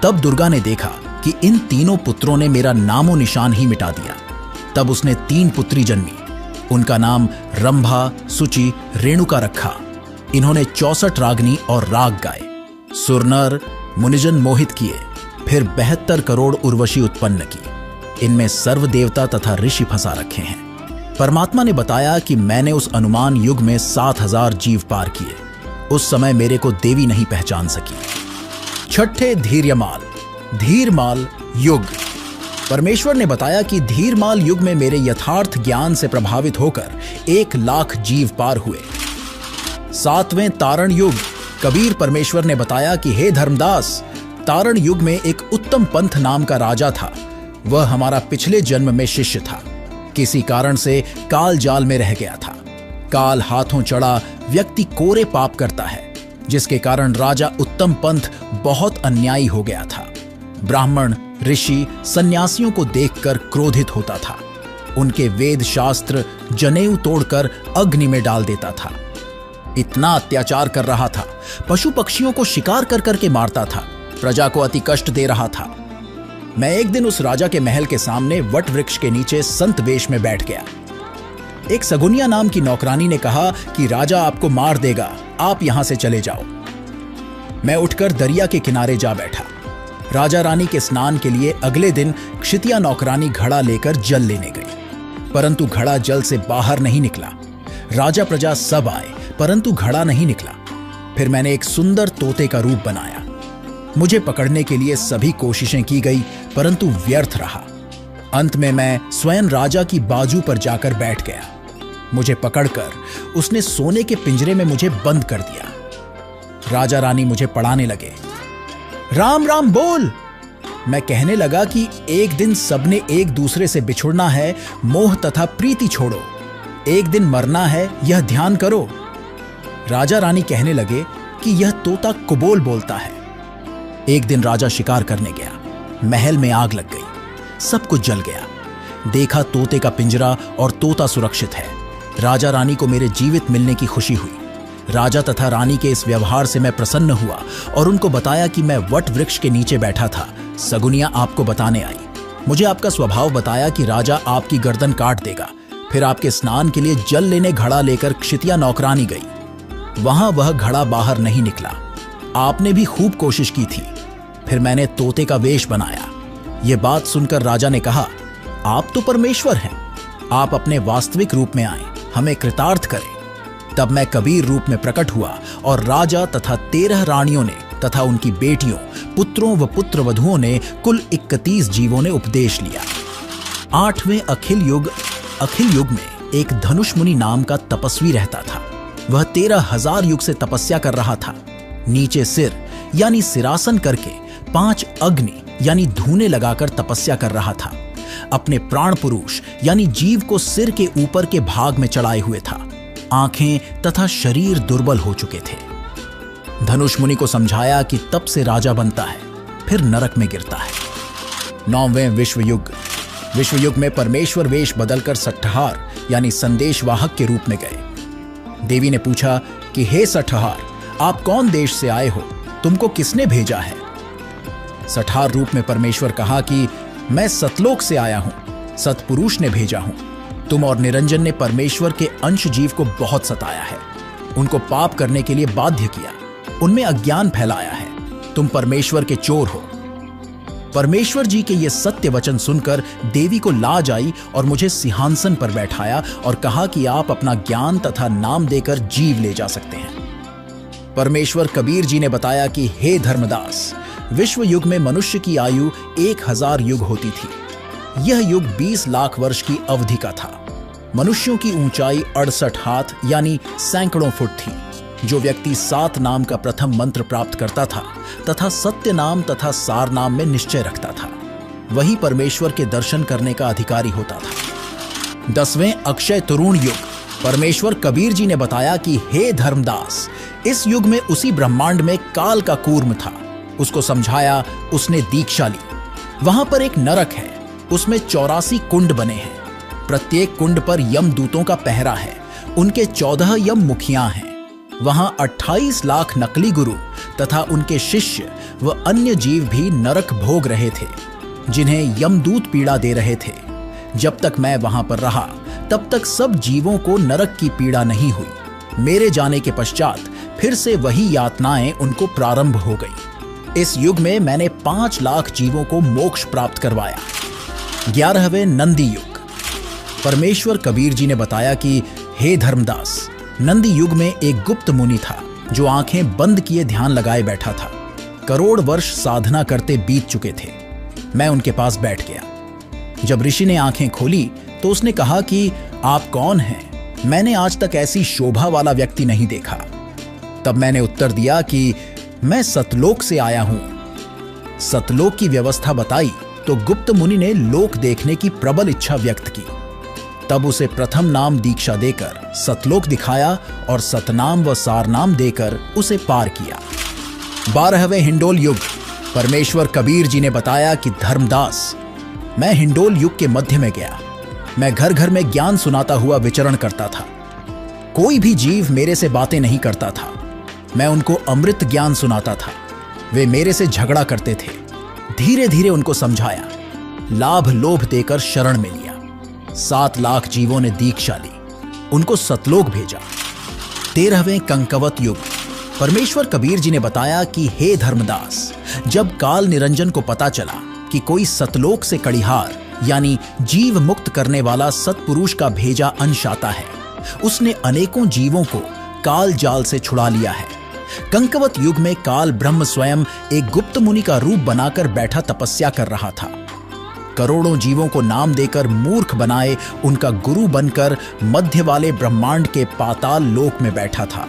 तब दुर्गा ने देखा कि इन तीनों पुत्रों ने मेरा नामो निशान ही मिटा दिया। तब उसने 3 पुत्री जन्मी। उनका नाम रंभा, सुचि, रेणुका रखा। इन्होंने 64 रागनी और राग गाए। सुरनर मुनिजन मोहित किए। फिर 72 करोड़ उर्वशी उत्पन्न की। इनमें सर्व देवता तथा ऋषि फंसा रखे हैं। परमात्मा ने बताया कि मैंने उस अनुमान युग में 7000 जीव पार किए। उस समय मेरे को देवी नहीं पहचान सकी। 6ठे धीर्यमाल, धीरमाल युग। परमेश्वर ने बताया कि धीरमाल युग में मेरे यथार्थ ज्ञान से प्रभावित होकर 1 लाख जीव पार हुए। 7वें तारण युग। कबीर परमेश्वर ने बताया कि हे धर्मदास, तारण युग में एक उत्तम पंथ नाम का राजा था। वह हमारा पिछले जन्म में शिष्य था। किसी कारण से काल जाल में रह गया था। काल हाथों चढ़ा व्यक्ति कोरे पाप करता है, जिसके कारण राजा उत्तम पंथ बहुत अन्यायी हो गया था। ब्राह्मण, ऋषि, सन्यासियों को देखकर क्रोधित होता था। उनके वेद शास्त्र जनेऊ तोड़कर अग्नि में डाल देता था। इतना अत्याचार कर रहा था, पशु पक्षियों को शिकार कर करके मारता था, प्रजा को अति कष्ट दे रहा था। मैं एक दिन उस राजा के महल के सामने वट वृक्ष के नीचे संत वेश में बैठ गया। एक सगुनिया नाम की नौकरानी ने कहा कि राजा आपको मार देगा, आप यहां से चले जाओ। मैं उठकर दरिया के किनारे जा बैठा। राजा रानी के स्नान के लिए अगले दिन क्षितिया नौकरानी घड़ा लेकर जल लेने गई, परंतु घड़ा जल से बाहर नहीं निकला। राजा प्रजा सब आए, परंतु घड़ा नहीं निकला। फिर मैंने एक सुंदर तोते का रूप बनाया। मुझे पकड़ने के लिए सभी कोशिशें की गई, परंतु व्यर्थ रहा। अंत में मैं स्वयं राजा की बाजू पर जाकर बैठ गया। मुझे पकड़कर उसने सोने के पिंजरे में मुझे बंद कर दिया। राजा रानी मुझे पढ़ाने लगे। राम राम बोल। मैं कहने लगा कि एक दिन सबने एक दूसरे से बिछुड़ना है, मोह तथा प्रीति छोड़ो। एक दिन मरना है, यह ध्यान करो। राजा रानी कहने लगे कि यह तोता कुबोल बोलता है। एक दिन राजा शिकार करने गया। महल में आग लग गई, सब कुछ जल गया। देखा तोते का पिंजरा और तोता सुरक्षित है। राजा रानी को मेरे जीवित मिलने की खुशी हुई। राजा तथा रानी के इस व्यवहार से मैं प्रसन्न हुआ और उनको बताया कि मैं वट वृक्ष के नीचे बैठा था। सगुनिया आपको बताने आई। मुझे आपका स्वभाव बताया कि राजा आपकी गर्दन काट देगा। फिर आपके स्नान के लिए जल लेने घड़ा लेकर क्षितिया नौकरानी गई। वहां वह घड़ा बाहर नहीं निकला। आपने भी खूब कोशिश की थी। फिर मैंने तोते का वेश बनाया। यह बात सुनकर राजा ने कहा, आप तो परमेश्वर हैं, आप अपने वास्तविक रूप में आए, हमें कृतार्थ करें। तब मैं कबीर रूप में प्रकट हुआ और राजा तथा 13 रानियों ने तथा उनकी बेटियों, पुत्रों व पुत्र वधुओं ने, कुल 31 जीवों ने उपदेश लिया। 8वें अखिल युग में एक धनुष मुनि नाम का तपस्वी रहता था। वह 13,000 युग से तपस्या कर रहा था। नीचे सिर यानी सिरासन करके 5 अग्नि यानी धूने लगाकर तपस्या कर रहा था। अपने प्राण पुरुष यानी जीव को सिर के ऊपर के भाग में चढ़ाए हुए था। आंखें तथा शरीर दुर्बल हो चुके थे। धनुष मुनि को समझाया कि तप से राजा बनता है, फिर नरक में गिरता है। 9वें विश्व युग में परमेश्वर वेश बदलकर सठहार यानी संदेशवाहक के रूप में गए। देवी ने पूछा कि हे सठहार, आप कौन देश से आए हो, तुमको किसने भेजा है? सठहार रूप में परमेश्वर कहा कि मैं सतलोक से आया हूं, सतपुरुष ने भेजा हूं। तुम और निरंजन ने परमेश्वर के अंश जीव को बहुत सताया है, उनको पाप करने के लिए बाध्य किया, उनमें अज्ञान फैलाया है। तुम परमेश्वर के चोर हो। परमेश्वर जी के ये सत्य वचन सुनकर देवी को लाज आई और मुझे सिंहासन पर बैठाया और कहा कि आप अपना ज्ञान तथा नाम देकर जीव ले जा सकते हैं। परमेश्वर कबीर जी ने बताया कि हे धर्मदास, विश्व युग में मनुष्य की आयु 1000 युग होती थी। यह युग 20 लाख वर्ष की अवधि का था। मनुष्यों की ऊंचाई 68 हाथ यानी सैकड़ों फुट थी। जो व्यक्ति 7 नाम का प्रथम मंत्र प्राप्त करता था तथा सत्य नाम तथा सार नाम में निश्चय रखता था, वही परमेश्वर के दर्शन करने का अधिकारी होता था। 10वें अक्षय तरुण युग। परमेश्वर कबीर जी ने बताया कि हे धर्मदास, इस युग में उसी ब्रह्मांड में काल का कूर्म था। उसको समझाया, उसने दीक्षा ली। वहां पर एक नरक है, उसमें 84 कुंड बने हैं। प्रत्येक कुंड पर यमदूतों का पहरा है। उनके 14 यम मुखियां हैं। वहां 28 लाख नकली गुरु तथा उनके शिष्य व अन्य जीव भी नरक भोग रहे थे, जिन्हें यमदूत पीड़ा दे रहे थे। जब तक मैं वहां पर रहा, तब तक सब जीवों को नरक की पीड़ा नहीं हुई। मेरे जाने के पश्चात फिर से वही यातनाएं उनको प्रारंभ हो गई। इस युग में मैंने 5 लाख जीवों को मोक्ष प्राप्त करवाया। 11वें नंदी युग। परमेश्वर कबीर जी ने बताया कि हे धर्मदास, नंदी युग में एक गुप्त मुनि था जो आंखें बंद किए ध्यान लगाए बैठा था। करोड़ वर्ष साधना करते बीत चुके थे। मैं उनके पास बैठ गया। जब ऋषि ने आंखें खोली तो उसने कहा कि आप कौन हैं? मैंने आज तक ऐसी शोभा वाला व्यक्ति नहीं देखा। तब मैंने उत्तर दिया कि मैं सतलोक से आया हूं। सतलोक की व्यवस्था बताई तो गुप्त मुनि ने लोक देखने की प्रबल इच्छा व्यक्त की। तब उसे प्रथम नाम दीक्षा देकर सतलोक दिखाया और सतनाम व सारनाम देकर उसे पार किया। 12वें हिंडोल युग। परमेश्वर कबीर जी ने बताया कि धर्मदास, मैं हिंडोल युग के मध्य में गया। मैं घर घर में ज्ञान सुनाता हुआ विचरण करता था। कोई भी जीव मेरे से बातें नहीं करता था। मैं उनको अमृत ज्ञान सुनाता था। वे मेरे से झगड़ा करते थे। धीरे धीरे उनको समझाया, लाभ लोभ देकर शरण में लिया। 7 लाख जीवों ने दीक्षा ली, उनको सतलोक भेजा। 13वें कंकवत युग। परमेश्वर कबीर जी ने बताया कि हे धर्मदास, जब काल निरंजन को पता चला कि कोई सतलोक से कड़िहार यानी जीव मुक्त करने वाला सतपुरुष का भेजा अंश आता है, उसने अनेकों जीवों को काल जाल से छुड़ा लिया है। कंकवत युग में काल ब्रह्म स्वयं एक गुप्त मुनि का रूप बनाकर बैठा तपस्या कर रहा था। करोड़ों जीवों को नाम देकर मूर्ख बनाए उनका गुरु बनकर मध्य वाले ब्रह्मांड के पाताल लोक में बैठा था।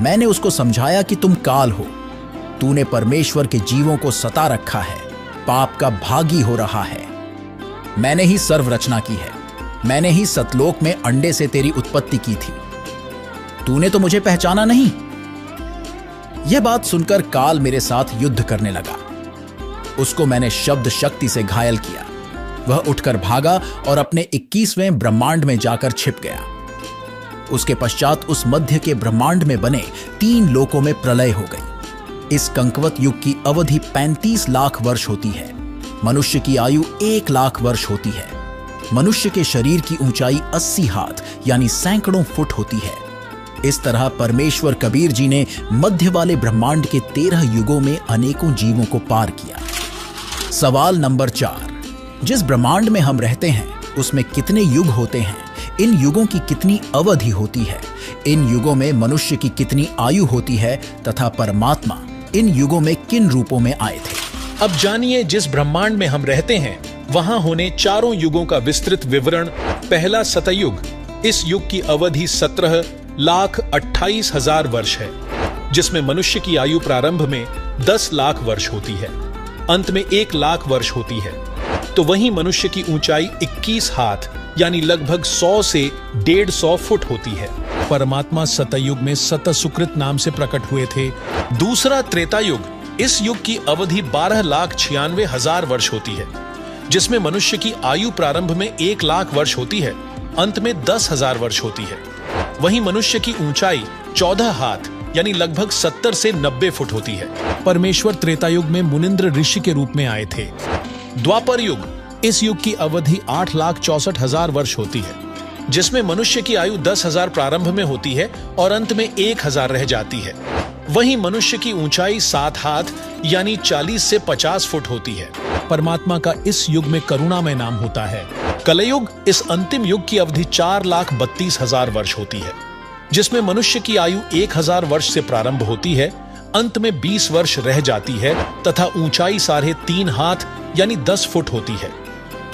मैंने उसको समझाया कि तुम काल हो, तूने परमेश्वर के जीवों को सता रखा है, पाप का भागी हो रहा है। मैंने ही सर्व रचना की है, मैंने ही सतलोक में अंडे से तेरी उत्पत्ति की थी, तूने तो मुझे पहचाना नहीं। यह बात सुनकर काल मेरे साथ युद्ध करने लगा। उसको मैंने शब्द शक्ति से घायल किया। वह उठकर भागा और अपने 21वें ब्रह्मांड में जाकर छिप गया। उसके पश्चात उस मध्य के ब्रह्मांड में बने 3 लोकों में प्रलय हो गई। इस कंकवत युग की अवधि 35 लाख वर्ष होती है। मनुष्य की आयु 1 लाख वर्ष होती है। मनुष्य के शरीर की ऊंचाई 80 हाथ यानी सैकड़ों फुट होती है। इस तरह परमेश्वर कबीर जी ने मध्य वाले ब्रह्मांड के 13 युगों में अनेकों जीवों को पार किया। सवाल नंबर 4, जिस ब्रह्मांड में हम रहते हैं उसमें कितने युग होते हैं? इन युगों की कितनी अवधि होती है? इन युगों में मनुष्य की कितनी आयु होती है तथा परमात्मा इन युगों में किन रूपों में आए थे? अब जानिए जिस ब्रह्मांड में हम रहते हैं वहां होने चारों युगों का विस्तृत विवरण। पहला सतयुग। इस युग की अवधि 17,28,000 वर्ष है, जिसमें मनुष्य की आयु प्रारंभ में 10 लाख वर्ष होती है, अंत में 1 लाख वर्ष होती है। तो वहीं मनुष्य की ऊंचाई 21 हाथ यानी लगभग 100 से 150 फुट होती है। परमात्मा सतयुग में सतसुकृत नाम से प्रकट हुए थे। दूसरा त्रेता युग। इस युग की अवधि 12,96,000 वर्ष होती है, जिसमें मनुष्य की आयु प्रारंभ में 1 लाख वर्ष होती है, अंत में 10,000 वर्ष होती है। वहीं मनुष्य की ऊंचाई 14 हाथ यानी लगभग 70 से 90 फुट होती है। परमेश्वर त्रेता युग में मुनिंद्र ऋषि के रूप में आए थे। द्वापर युग। इस युग की अवधि 8,64,000 वर्ष होती है, जिसमें मनुष्य की आयु 10,000 प्रारंभ में होती है और अंत में 1,000 रह जाती है। वहीं मनुष्य की ऊंचाई 7 हाथ यानी 40 से 50 फुट होती है। परमात्मा का इस युग में करुणामय नाम होता है। कलयुग। इस अंतिम युग की अवधि 4,32,000 वर्ष होती है, जिसमें मनुष्य की आयु 1,000 वर्ष से प्रारंभ होती है, अंत में 20 वर्ष रह जाती है तथा ऊंचाई 3.5 हाथ यानी 10 फुट होती है,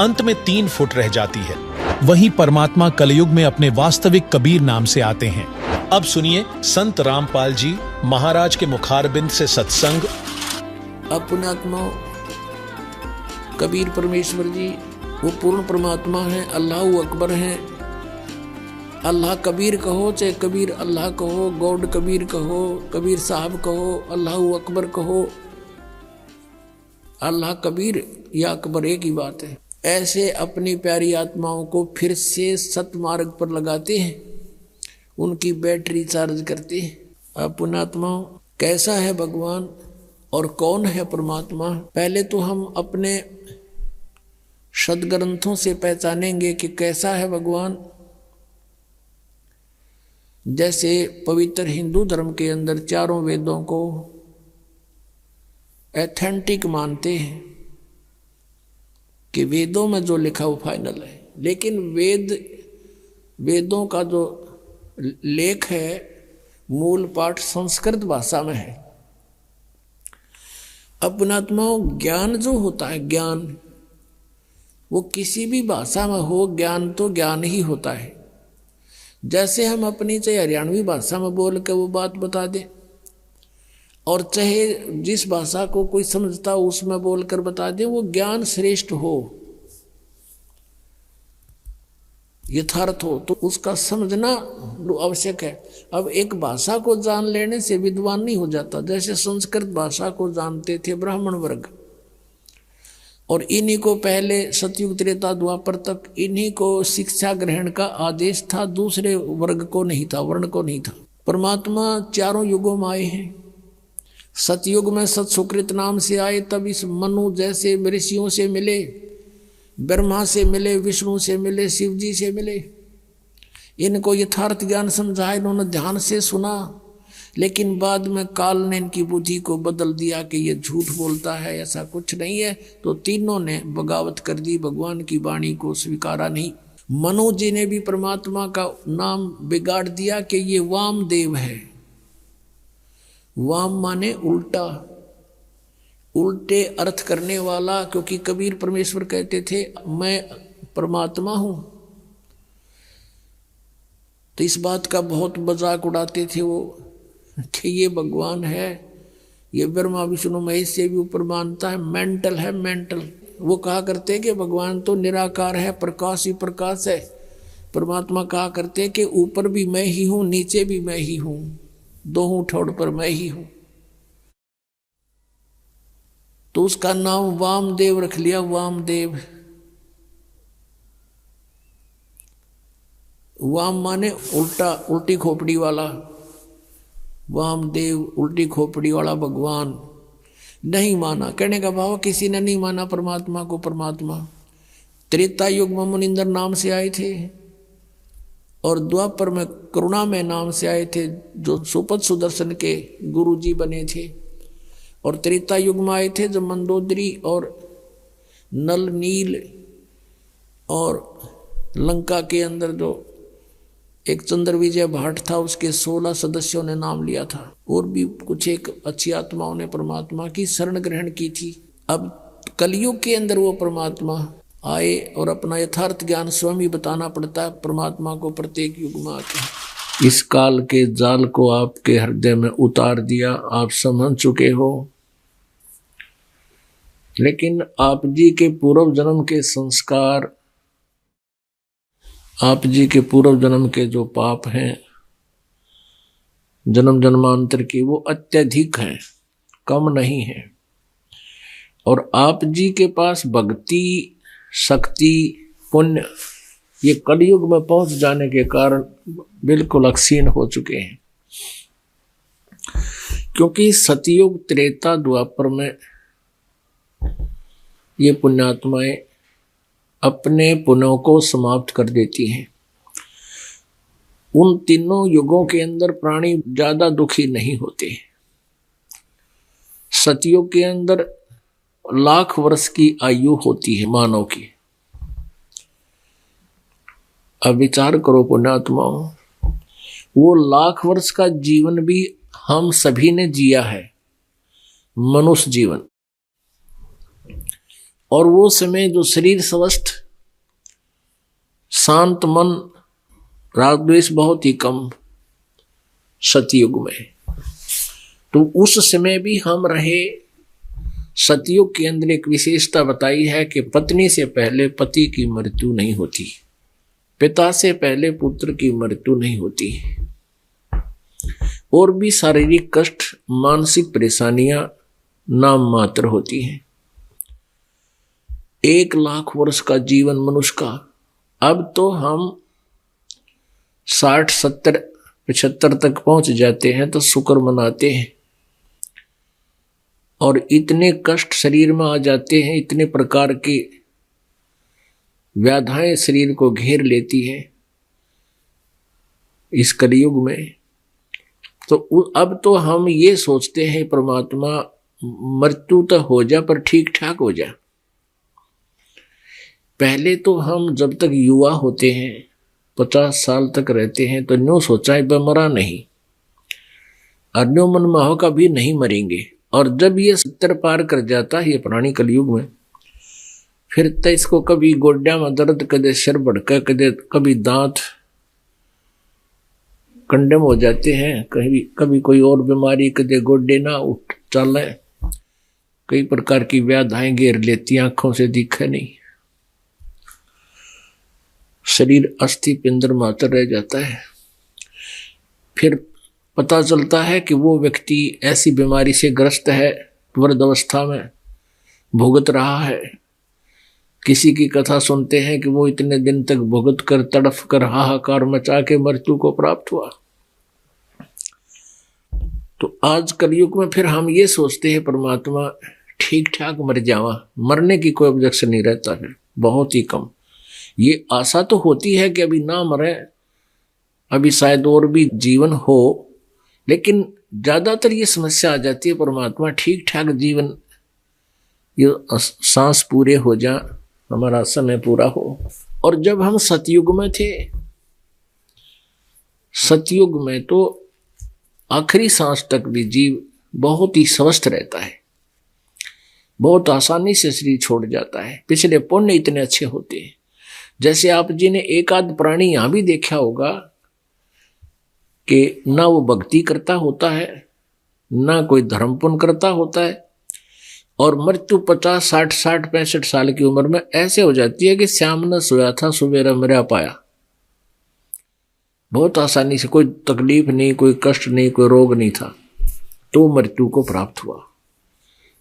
अंत में 3 फुट रह जाती है। वहीं परमात्मा कलयुग में अपने वास्तविक कबीर नाम से आते हैं। अब सुनिए संत रामपाल जी महाराज के मुखारबिंद से सत्संग। अपनात्मा कबीर परमेश्वर जी वो पूर्ण परमात्मा है, अल्लाह अकबर है। अल्लाह कबीर कहो चाहे कबीर अल्लाह कहो, गॉड कबीर कहो, कबीर साहब कहो, अल्लाह अकबर कहो, अल्लाह कबीर या अकबर एक ही बात है। ऐसे अपनी प्यारी आत्माओं को फिर से सतमार्ग पर लगाते हैं, उनकी बैटरी चार्ज करते हैं। अपनात्माओं कैसा है भगवान और कौन है परमात्मा? पहले तो हम अपने सदग्रंथों से पहचानेंगे कि कैसा है भगवान। जैसे पवित्र हिंदू धर्म के अंदर चारों वेदों को एथेंटिक मानते हैं कि वेदों में जो लिखा वो फाइनल है, लेकिन वेदों का जो लेख है मूल पाठ संस्कृत भाषा में है। अपनात्माओं ज्ञान जो होता है, ज्ञान वो किसी भी भाषा में हो, ज्ञान तो ज्ञान ही होता है। जैसे हम अपनी चाहे हरियाणवी भाषा में बोल के वो बात बता दें और चाहे जिस भाषा को कोई समझता हो उसमें बोलकर बता दे, वो ज्ञान श्रेष्ठ हो, यथार्थ हो, तो उसका समझना आवश्यक है। अब एक भाषा को जान लेने से विद्वान नहीं हो जाता। जैसे संस्कृत भाषा को जानते थे ब्राह्मण वर्ग, और इन्हीं को पहले सतयुग त्रेता द्वापर तक इन्हीं को शिक्षा ग्रहण का आदेश था, दूसरे वर्ग को नहीं था, वर्ण को नहीं था। परमात्मा चारों युगों में आए हैं। सतयुग में सत सुकृत नाम से आए, तब इस मनु जैसे ऋषियों से मिले, ब्रह्मा से मिले, विष्णु से मिले, शिव जी से मिले। इनको यथार्थ ज्ञान समझाया, इन्होंने ध्यान से सुना, लेकिन बाद में काल ने इनकी बुद्धि को बदल दिया कि ये झूठ बोलता है, ऐसा कुछ नहीं है। तो तीनों ने बगावत कर दी, भगवान की वाणी को स्वीकारा नहीं। मनु जी ने भी परमात्मा का नाम बिगाड़ दिया कि ये वामदेव है। वाम माने उल्टा, उल्टे अर्थ करने वाला, क्योंकि कबीर परमेश्वर कहते थे मैं परमात्मा हूं, तो इस बात का बहुत मजाक उड़ाते थे वो कि ये भगवान है, ये ब्रह्मा विष्णु महेश से भी ऊपर मानता है, मेंटल है, मेंटल। वो कहा करते हैं कि भगवान तो निराकार है, प्रकाश ही प्रकाश है। परमात्मा कहा करते हैं कि ऊपर भी मैं ही हूं, नीचे भी मैं ही हूं, दोनों ठोड़ पर मैं ही हूं। तो उसका नाम वामदेव रख लिया, वामदेव। वाम माने उल्टा, उल्टी खोपड़ी वाला। वामदेव उल्टी खोपड़ी वाला भगवान। नहीं माना, कहने का भाव किसी ने नहीं माना परमात्मा को परमात्मा। त्रेता युग में मुनिंदर नाम से आए थे, और द्वापर में करुणा में नाम से आए थे, जो सुपथ सुदर्शन के गुरुजी बने थे। और त्रेता युग में आए थे जब मंदोदरी और नल नील और लंका के अंदर जो एक चंद्र विजय भाट था, उसके 16 सदस्यों ने नाम लिया था, और भी कुछ एक अच्छी आत्माओं ने परमात्मा की शरण ग्रहण की थी। अब कलयुग के अंदर वो परमात्मा आए और अपना यथार्थ ज्ञान स्वयं ही बताना पड़ता है परमात्मा को प्रत्येक युग में आके। इस काल के जाल को आपके हृदय में उतार दिया, आप समझ चुके हो। लेकिन आप जी के पूर्व जन्म के संस्कार, आप जी के पूर्व जन्म के जो पाप हैं, जन्म जन्मांतर की, वो अत्यधिक हैं, कम नहीं है। और आप जी के पास भक्ति, शक्ति, पुण्य, ये कलयुग में पहुंच जाने के कारण बिल्कुल अक्षीण हो चुके हैं। क्योंकि सतयुग त्रेता द्वापर में ये पुण्यात्माएं अपने पुण्यों को समाप्त कर देती हैं। उन तीनों युगों के अंदर प्राणी ज्यादा दुखी नहीं होते। सतयुग के अंदर लाख वर्ष की आयु होती है मानव की। अब विचार करो पुण्यात्माओं, वो लाख वर्ष का जीवन भी हम सभी ने जिया है, मनुष्य जीवन। और वो समय जो शरीर स्वस्थ, शांत मन, राग द्वेष बहुत ही कम सतयुग में, तो उस समय भी हम रहे। सतयुग के अंदर एक विशेषता बताई है कि पत्नी से पहले पति की मृत्यु नहीं होती, पिता से पहले पुत्र की मृत्यु नहीं होती, और भी शारीरिक कष्ट, मानसिक परेशानियां नाम मात्र होती हैं। 1 लाख वर्ष का जीवन मनुष्य का, अब तो हम 60, 70, 75 तक पहुंच जाते हैं तो शुक्र मनाते हैं। और इतने कष्ट शरीर में आ जाते हैं, इतने प्रकार की व्याधाएं शरीर को घेर लेती है इस कलयुग में। तो अब तो हम ये सोचते हैं परमात्मा मृत्यु तो हो जा पर ठीक ठाक हो जा। पहले तो हम जब तक युवा होते हैं, 50 साल तक रहते हैं, तो न्यू सोचा है मरा नहीं, और न्यू मन माहो का भी नहीं मरेंगे। और जब ये 70 पार कर जाता है ये प्राणी कलयुग में, फिर तो इसको कभी गोड्या में दर्द, कदे सिर भड़का, कभी दांत कंडम हो जाते हैं, कहीं कभी कोई और बीमारी, कदे गोडे ना उठ चले, कई प्रकार की व्याधियां घेर लेती, आंखों से दिखे नहीं, शरीर अस्थि पिंडर मात्र रह जाता है। फिर पता चलता है कि वो व्यक्ति ऐसी बीमारी से ग्रस्त है, वृद्धावस्था में भुगत रहा है। किसी की कथा सुनते हैं कि वो इतने दिन तक भुगत कर, तड़फ कर, हाहाकार मचा के मृत्यु को प्राप्त हुआ। तो आज कलयुग में फिर हम ये सोचते हैं परमात्मा ठीक ठाक मर जावा, मरने की कोई ऑब्जेक्शन नहीं रहता है, बहुत ही कम। ये आशा तो होती है कि अभी ना मरे, अभी शायद और भी जीवन हो, लेकिन ज्यादातर ये समस्या आ जाती है परमात्मा ठीक ठाक जीवन, ये सांस पूरे हो जा, हमारा समय पूरा हो। और जब हम सतयुग में थे, सतयुग में तो आखिरी सांस तक भी जीव बहुत ही स्वस्थ रहता है, बहुत आसानी से शरीर छोड़ जाता है। पिछले पुण्य इतने अच्छे होते हैं। जैसे आप जी ने एक आध प्राणी यहां भी देखा होगा कि ना वो भक्ति करता होता है, ना कोई धर्म पुण्य करता होता है, और मृत्यु 50, 60, 65 साल की उम्र में ऐसे हो जाती है कि श्याम न सोया था सुबेरा मरा पाया। बहुत आसानी से, कोई तकलीफ नहीं, कोई कष्ट नहीं, कोई रोग नहीं था, तो मृत्यु को प्राप्त हुआ।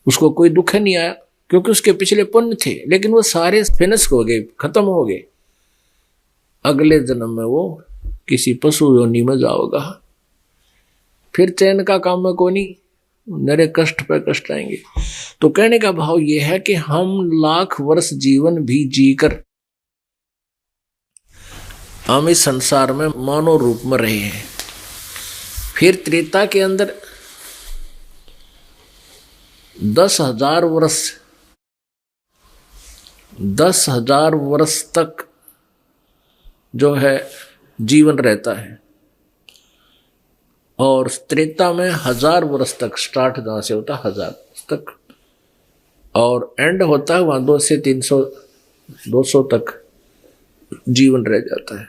उसको कोई दुख नहीं आया, क्योंकि उसके पिछले पुण्य थे, लेकिन वो सारे फिनिश हो गए, खत्म हो गए। अगले जन्म में वो किसी पशु योनि में जाओगा, फिर चैन का काम में कोई नहीं, नरे कष्ट पे कष्ट आएंगे। तो कहने का भाव ये है कि हम लाख वर्ष जीवन भी जीकर हम इस संसार में मानव रूप में रहे हैं। फिर त्रेता के अंदर 10,000 वर्ष, 10,000 वर्ष तक जो है जीवन रहता है, और त्रेता में 1000 वर्ष तक, स्टार्ट जहां से होता है 1000 तक, और एंड होता है वहां 200 से 300 200 तक जीवन रह जाता है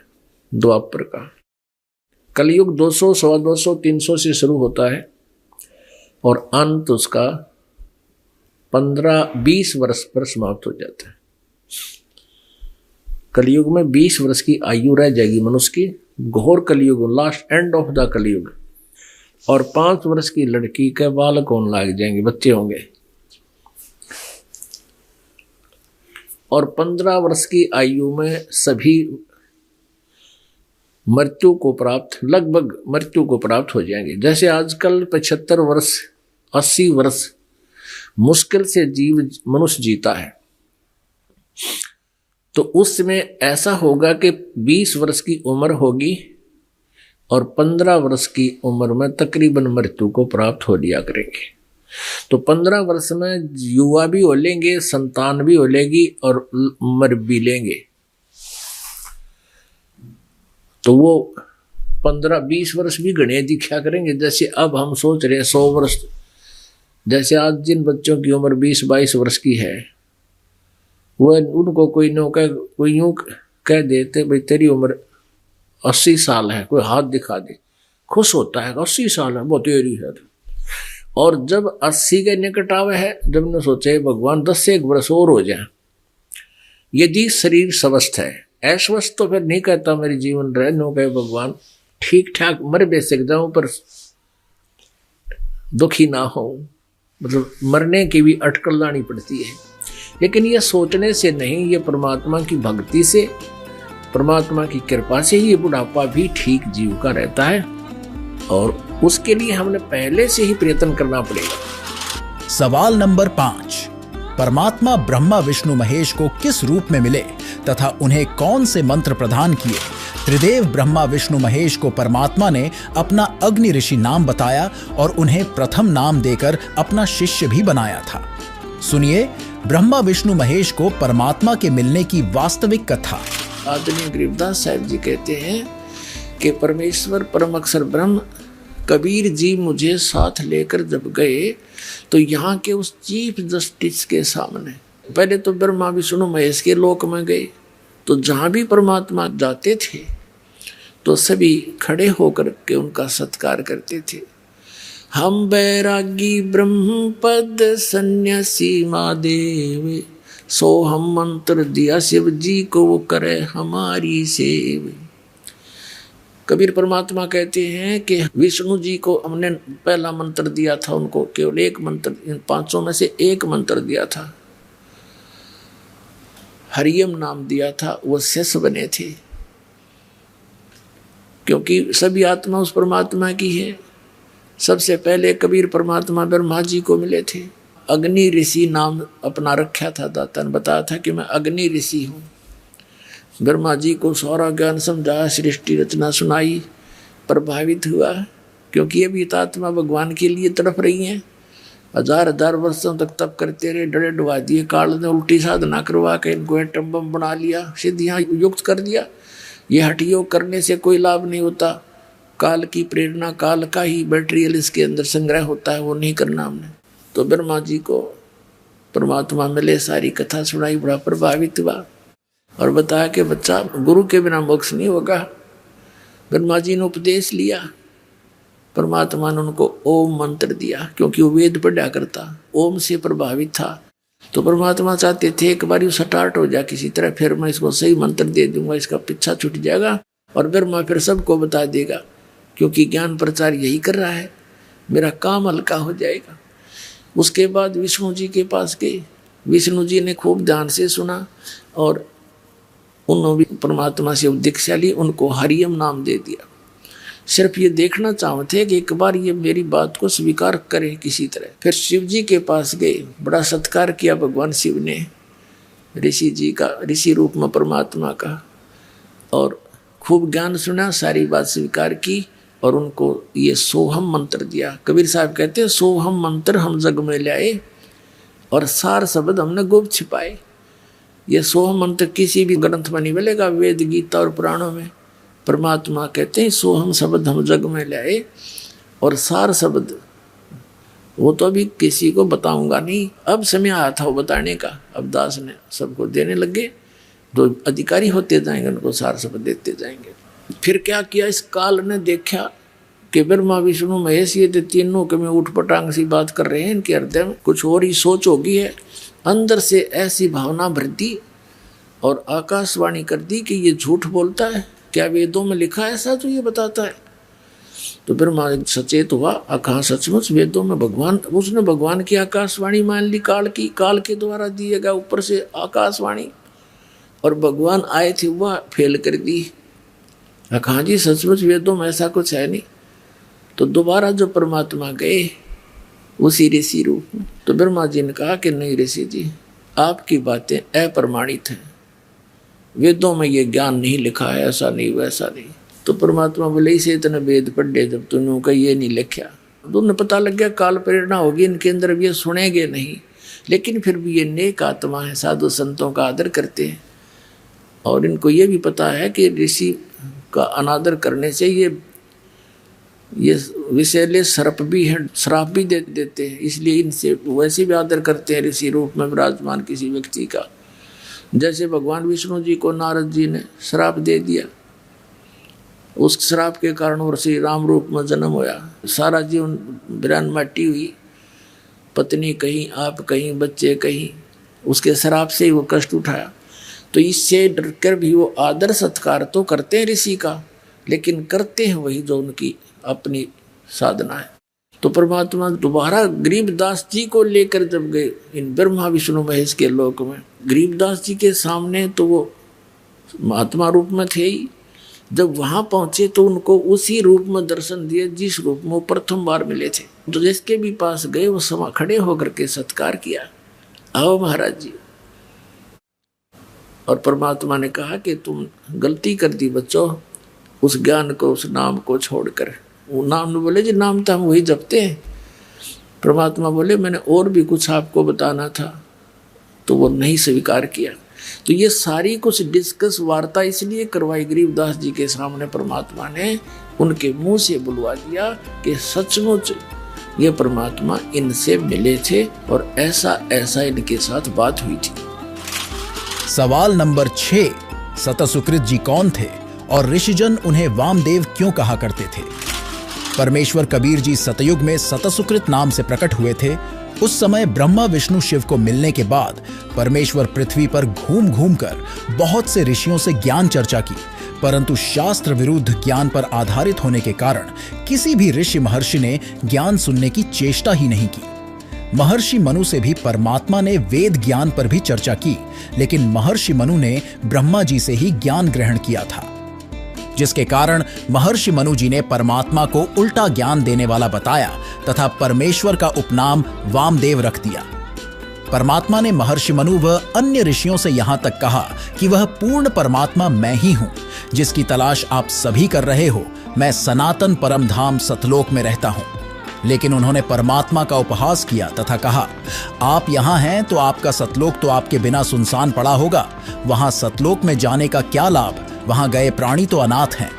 द्वापर का। कलयुग 200, 250, 300 से शुरू होता है, और अंत उसका 15-20 वर्ष पर समाप्त हो जाता है। कलयुग में 20 वर्ष की आयु रह जाएगी मनुष्य की, घोर कलयुग, लास्ट एंड ऑफ द कलयुग। और 5 वर्ष की लड़की के बालक होने लग जाएंगे, बच्चे होंगे। और 15 वर्ष की आयु में सभी मृत्यु को प्राप्त, लगभग मृत्यु को प्राप्त हो जाएंगे। जैसे आजकल 75 वर्ष, 80 वर्ष मुश्किल से जीव मनुष्य जीता है, तो उसमें ऐसा होगा कि 20 वर्ष की उम्र होगी और 15 वर्ष की उम्र में तकरीबन मृत्यु को प्राप्त हो लिया करेंगे। तो 15 वर्ष में युवा भी हो लेंगे, संतान भी हो लेगी, और मर भी लेंगे। तो वो 15-20 वर्ष भी गणे दिखा करेंगे। जैसे अब हम सोच रहे हैं 100 वर्ष, जैसे आज जिन बच्चों की उम्र 20-22 वर्ष की है, वह उनको कोई यूं कह देते भाई तेरी उम्र 80 साल है, कोई हाथ दिखा दे, खुश होता है 80 साल है, बहुत तेरी है। और जब 80 के निकट आवे है, जब ने सोचे भगवान 10 से 1 वर्ष और हो जाए, यदि शरीर स्वस्थ है, अस्वस्थ तो फिर नहीं कहता मेरी जीवन रहे, नो कहे भगवान ठीक ठाक मर बेसक जाऊं पर दुखी ना हो, मतलब मरने की भी अटकल लानी पड़ती है। लेकिन यह सोचने से नहीं, ये परमात्मा की भक्ति से, परमात्मा की कृपा से ही ये बुढ़ापा भी ठीक जीव का रहता है, और उसके लिए हमने पहले से ही प्रयत्न करना पड़ेगा। सवाल नंबर 5, परमात्मा ब्रह्मा विष्णु महेश को किस रूप में मिले तथा उन्हें कौन से मंत्र प्रदान किए? त्रिदेव ब्रह्मा विष्णु महेश को परमात्मा ने अपना अग्नि ऋषि नाम बताया और उन्हें प्रथम नाम देकर अपना शिष्य भी बनाया था। सुनिए ब्रह्मा विष्णु महेश को परमात्मा के मिलने की वास्तविक कथा। आदरणीय गरीबदास साहब जी कहते हैं कि परमेश्वर परम अक्षर ब्रह्म कबीर जी मुझे साथ लेकर जब गए तो यहाँ के उस चीफ जस्टिस के सामने, पहले तो ब्रह्मा विष्णु महेश के लोक में गए, तो जहाँ भी परमात्मा जाते थे तो सभी खड़े होकर के उनका सत्कार करते थे। हम बैरागी ब्रह्म पद सन्यासी महादेव, सो हम मंत्र दिया शिव जी को, वो करे हमारी सेव। कबीर परमात्मा कहते हैं कि विष्णु जी को हमने पहला मंत्र दिया था, उनको केवल एक मंत्र, इन 500 में से एक मंत्र दिया था, हरियम नाम दिया था, वो शेष बने थे, क्योंकि सभी आत्मा उस परमात्मा की है। सबसे पहले कबीर परमात्मा ब्रह्मा जी को मिले थे। अग्नि ऋषि नाम अपना रखा था, दाता ने बताया था कि मैं अग्नि ऋषि हूँ। ब्रह्मा जी को सारा ज्ञान समझाया, सृष्टि रचना सुनाई, प्रभावित हुआ, क्योंकि ये भी आत्मा भगवान के लिए तड़प रही हैं। 1000 वर्षों तक तप करते रहे, डरे डुबा दिए, काल ने उल्टी साधना करवा के इनको एटम बम बना लिया, सिद्धियाँ युक्त कर दिया। ये हठ योग करने से कोई लाभ नहीं होता, काल की प्रेरणा, काल का ही मटेरियल इसके अंदर संग्रह होता है, वो नहीं करना हमने। तो ब्रह्मा जी को परमात्मा मिले, सारी कथा सुनाई, बड़ा प्रभावित हुआ और बताया कि बच्चा, गुरु के बिना मोक्ष नहीं होगा। ब्रह्मा जी ने उपदेश लिया, परमात्मा ने उनको ओम मंत्र दिया, क्योंकि वो वेद पढ़ा करता, ओम से प्रभावित था। तो परमात्मा चाहते थे एक बार स्टार्ट हो जाए किसी तरह, फिर मैं इसको सही मंत्र दे दूंगा, इसका पीछा छूट जाएगा और ब्रह्मा फिर सबको बता देगा, क्योंकि ज्ञान प्रचार यही कर रहा है, मेरा काम हल्का हो जाएगा। उसके बाद विष्णु जी के पास गए, विष्णु जी ने खूब ध्यान से सुना और उन्होंने परमात्मा से दीक्षा ली, उनको हरियम नाम दे दिया। सिर्फ ये देखना चाहते कि एक बार ये मेरी बात को स्वीकार करें किसी तरह। फिर शिव जी के पास गए, बड़ा सत्कार किया भगवान शिव ने ऋषि जी का, ऋषि रूप में परमात्मा का, और खूब ज्ञान सुना, सारी बात स्वीकार की और उनको ये सोहम मंत्र दिया। कबीर साहब कहते हैं, सोहम मंत्र हम जग में लाए और सार शब्द हमने गुप्त छिपाए। ये सोहम मंत्र किसी भी ग्रंथ में नहीं मिलेगा, वेद गीता और पुराणों में। परमात्मा कहते हैं सोहम शब्द हम जग में लाए और सार शब्द वो तो अभी किसी को बताऊंगा नहीं, अब समय आया था वो बताने का, अब दास ने सबको देने लगे, तो अधिकारी होते जाएंगे उनको सार शब्द देते जाएंगे। फिर क्या किया, इस काल ने देखा कि ब्रह्मा विष्णु महेश ये तीनों के में उठ पटांग सी बात कर रहे हैं, इनके हृदय में कुछ और ही सोच होगी है। अंदर से ऐसी भावना भर दी और आकाशवाणी कर दी कि ये झूठ बोलता है, क्या वेदों में लिखा है ऐसा जो ये बताता है? तो ब्रह्मा सचेत हुआ, कहा सचमुच वेदों में भगवान, उसने भगवान की आकाशवाणी मान ली, काल की, काल के द्वारा दिएगा ऊपर से आकाशवाणी, और भगवान आए थे वह फेल कर दी। कहा जी सचमुच वेदों में ऐसा कुछ है नहीं। तो दोबारा जो परमात्मा गए उसी ऋषि रूप में, तो ब्रह्मा जी ने कहा कि नहीं ऋषि जी, आपकी बातें अप्रमाणित हैं, वेदों में ये ज्ञान नहीं लिखा है, ऐसा नहीं वैसा नहीं। तो परमात्मा बोले इसे इतने वेद पढ़े जब तूने का ये नहीं लिखा, तो उन्हें पता लग गया काल प्रेरणा होगी इनके अंदर, ये सुनेंगे नहीं, लेकिन फिर भी ये नेक आत्मा है, साधु संतों का आदर करते हैं और इनको ये भी पता है कि ऋषि का अनादर करने से ये विषैले सर्प भी हैं, श्राप भी दे देते हैं, इसलिए इनसे वैसे भी आदर करते हैं ऋषि रूप में विराजमान किसी व्यक्ति का। जैसे भगवान विष्णु जी को नारद जी ने श्राप दे दिया, उस श्राप के कारण और श्री राम रूप में जन्म होया, सारा जीवन बिरान माटी हुई, पत्नी कहीं, आप कहीं, बच्चे कहीं, उसके श्राप से ही वो कष्ट उठाया। तो इससे डरकर भी वो आदर सत्कार तो करते हैं ऋषि का, लेकिन करते हैं वही जो उनकी अपनी साधना है। तो परमात्मा दोबारा गरीबदास जी को लेकर जब गए इन ब्रह्मा विष्णु महेश के लोक में, गरीबदास जी के सामने तो वो महात्मा रूप में थे ही, जब वहां पहुंचे तो उनको उसी रूप में दर्शन दिए जिस रूप में वो प्रथम बार मिले थे। तो जिसके भी पास गए वो समा खड़े होकर के सत्कार किया, आओ महाराज जी। और परमात्मा ने कहा कि तुम गलती कर दी बच्चों, उस ज्ञान को, उस नाम को छोड़कर। वो नाम ने बोले जी नाम तो हम वही जपते हैं। परमात्मा बोले मैंने और भी कुछ आपको बताना था, तो वो नहीं स्वीकार किया। तो ये सारी कुछ डिस्कस वार्ता इसलिए करवाई गरीबदास जी के सामने, परमात्मा ने उनके मुंह से बुलवा दिया कि सचमुच ये परमात्मा इनसे मिले थे और ऐसा ऐसा इनके साथ बात हुई थी। सवाल नंबर 6, सतसुकृत जी कौन थे और ऋषिजन उन्हें वामदेव क्यों कहा करते थे। परमेश्वर कबीर जी सतयुग में सतसुकृत नाम से प्रकट हुए थे। उस समय ब्रह्मा विष्णु शिव को मिलने के बाद परमेश्वर पृथ्वी पर घूम घूम कर बहुत से ऋषियों से ज्ञान चर्चा की, परंतु शास्त्र विरुद्ध ज्ञान पर आधारित होने के कारण किसी भी ऋषि महर्षि ने ज्ञान सुनने की चेष्टा ही नहीं की। महर्षि मनु से भी परमात्मा ने वेद ज्ञान पर भी चर्चा की, लेकिन महर्षि मनु ने ब्रह्मा जी से ही ज्ञान ग्रहण किया था, जिसके कारण महर्षि मनु जी ने परमात्मा को उल्टा ज्ञान देने वाला बताया तथा परमेश्वर का उपनाम वामदेव रख दिया। परमात्मा ने महर्षि मनु व अन्य ऋषियों से यहां तक कहा कि वह पूर्ण परमात्मा मैं ही हूं, जिसकी तलाश आप सभी कर रहे हो। मैं सनातन परम धाम सतलोक में रहता हूं। लेकिन उन्होंने परमात्मा का उपहास किया तथा कहा, आप यहां हैं तो आपका सतलोक तो आपके बिना सुनसान पड़ा होगा। वहां सतलोक में जाने का क्या लाभ, वहां गए प्राणी तो अनाथ हैं।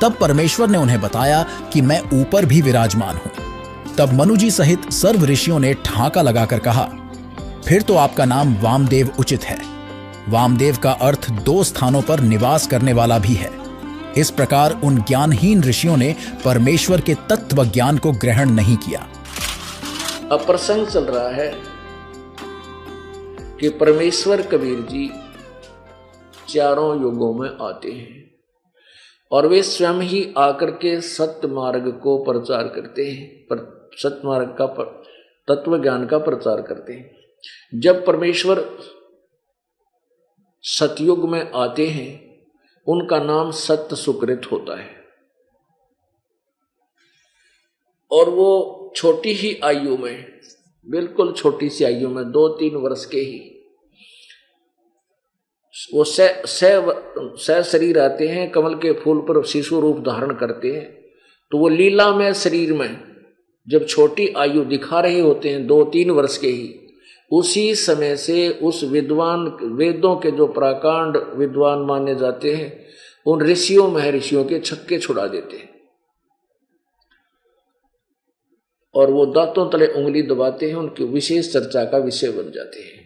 तब परमेश्वर ने उन्हें बताया कि मैं ऊपर भी विराजमान हूं। तब मनु जी सहित सर्व ऋषियों ने ठाका लगाकर कहा, फिर तो आपका नाम वामदेव उचित है। वामदेव का अर्थ 2 स्थानों पर निवास करने वाला भी है। इस प्रकार उन ज्ञानहीन ऋषियों ने परमेश्वर के तत्व ज्ञान को ग्रहण नहीं किया। अब प्रसंग चल रहा है कि परमेश्वर कबीर जी चारों युगों में आते हैं और वे स्वयं ही आकर के सत्य मार्ग को प्रचार करते हैं, पर सत्य मार्ग का तत्व ज्ञान का प्रचार करते हैं। जब परमेश्वर सतयुग में आते हैं, उनका नाम सत्य सुकृत होता है और वो छोटी ही आयु में, बिल्कुल छोटी सी आयु में 2-3 वर्ष के ही वो सह शरीर आते हैं, कमल के फूल पर शिशु रूप धारण करते हैं। तो वो लीला में शरीर में जब छोटी आयु दिखा रहे होते हैं 2-3 वर्ष के ही, उसी समय से उस विद्वान, वेदों के जो प्राकांड विद्वान माने जाते हैं, उन ऋषियों महर्षियों के छक्के छुड़ा देते हैं और वो दांतों तले उंगली दबाते हैं, उनकी विशेष चर्चा का विषय बन जाते हैं।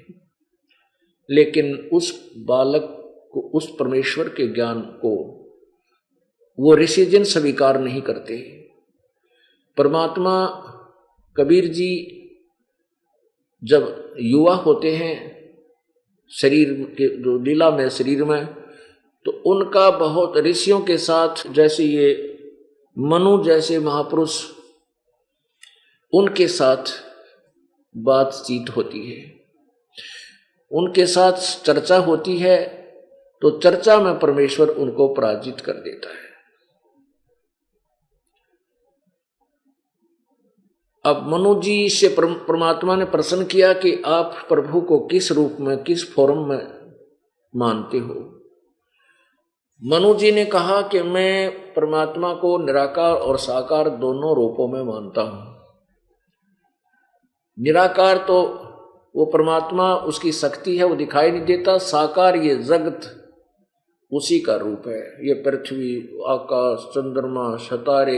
लेकिन उस बालक को, उस परमेश्वर के ज्ञान को वो ऋषिजन स्वीकार नहीं करते। परमात्मा कबीर जी जब युवा होते हैं शरीर के लीला में शरीर में, तो उनका बहुत ऋषियों के साथ, जैसे ये मनु जैसे महापुरुष, उनके साथ बातचीत होती है, उनके साथ चर्चा होती है। तो चर्चा में परमेश्वर उनको पराजित कर देता है। अब मनु जी से परमात्मा ने प्रश्न किया कि आप प्रभु को किस रूप में, किस फॉर्म में मानते हो। मनु जी ने कहा कि मैं परमात्मा को निराकार और साकार दोनों रूपों में मानता हूं। निराकार तो वो परमात्मा, उसकी शक्ति है, वो दिखाई नहीं देता। साकार ये जगत उसी का रूप है, ये पृथ्वी, आकाश, चंद्रमा, सितारे,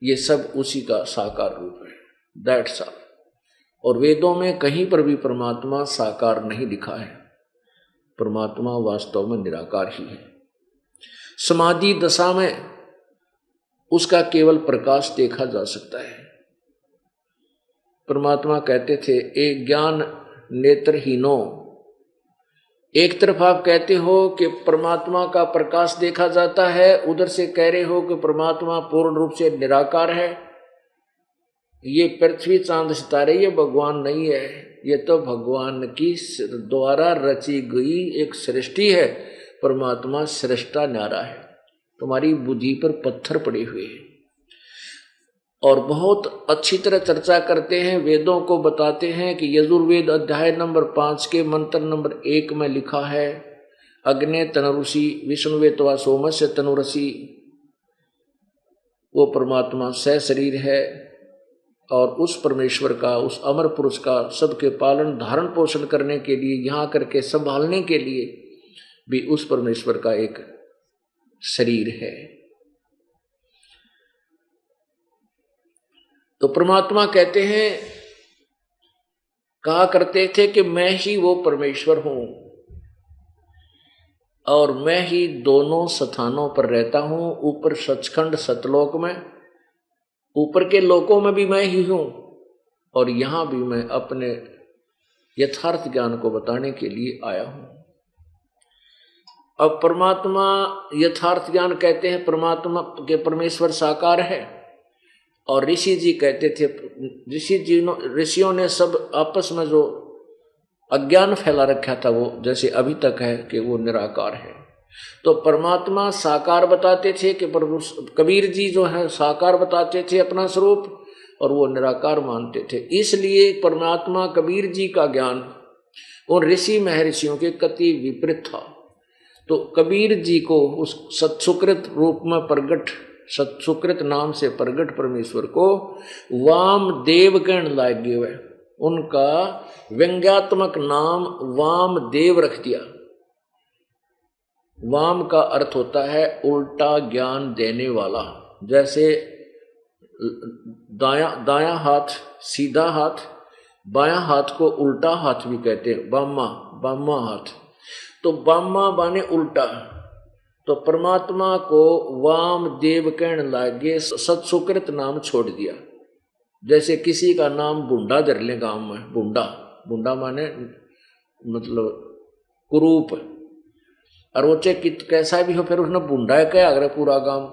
ये सब उसी का साकार रूप है। That's all. और वेदों में कहीं पर भी परमात्मा साकार नहीं लिखा है। परमात्मा वास्तव में निराकार ही है। समाधि दशा में उसका केवल प्रकाश देखा जा सकता है। परमात्मा कहते थे, एक ज्ञान नेत्रहीनो, एक तरफ आप कहते हो कि परमात्मा का प्रकाश देखा जाता है, उधर से कह रहे हो कि परमात्मा पूर्ण रूप से निराकार है। ये पृथ्वी चांद सितारे ये भगवान नहीं है, ये तो भगवान की द्वारा रची गई एक सृष्टि है। परमात्मा सृष्टा न्यारा है। तुम्हारी बुद्धि पर पत्थर पड़े हुए हैं। और बहुत अच्छी तरह चर्चा करते हैं, वेदों को बताते हैं कि यजुर्वेद अध्याय नंबर 5 के मंत्र नंबर 1 में लिखा है, अग्ने तनुषि विष्णुवे तवा सोमस्य तनुरसि। वो परमात्मा सह शरीर है और उस परमेश्वर का, उस अमर पुरुष का सबके पालन धारण पोषण करने के लिए, यहाँ करके संभालने के लिए भी उस परमेश्वर का एक शरीर है। तो परमात्मा कहते हैं, कहा करते थे कि मैं ही वो परमेश्वर हूं। और मैं ही दोनों स्थानों पर रहता हूं, ऊपर सचखंड सतलोक में, ऊपर के लोकों में भी मैं ही हूं, और यहां भी मैं अपने यथार्थ ज्ञान को बताने के लिए आया हूं। अब परमात्मा यथार्थ ज्ञान कहते हैं, परमात्मा के परमेश्वर साकार है, और ऋषि जी कहते थे, ऋषियों ने सब आपस में जो अज्ञान फैला रखा था वो जैसे अभी तक है कि वो निराकार है। तो परमात्मा साकार बताते थे कि कबीर जी जो है साकार बताते थे अपना स्वरूप, और वो निराकार मानते थे। इसलिए परमात्मा कबीर जी का ज्ञान उन ऋषि महर्षियों के कति विपरीत था। तो कबीर जी को उस सत्सुकृत रूप में प्रगट, सत्सुकृत नाम से प्रगट परमेश्वर को वामदेव कहने लगे हुए, उनका व्यंग्यात्मक नाम वामदेव रख दिया। वाम का अर्थ होता है उल्टा ज्ञान देने वाला, जैसे दायां हाथ सीधा हाथ, बायां हाथ को उल्टा हाथ भी कहते हैं, बामा हाथ। तो बामा बाने उल्टा। तो परमात्मा को वामदेव कहने लगे, सत्सुकृत नाम छोड़ दिया। जैसे किसी का नाम बुंडा धर ले गांव में, बुंडा माने मतलब कुरूप, और वो चाहे कैसा भी हो, फिर उसने बुंडा कहा अगर पूरा गांव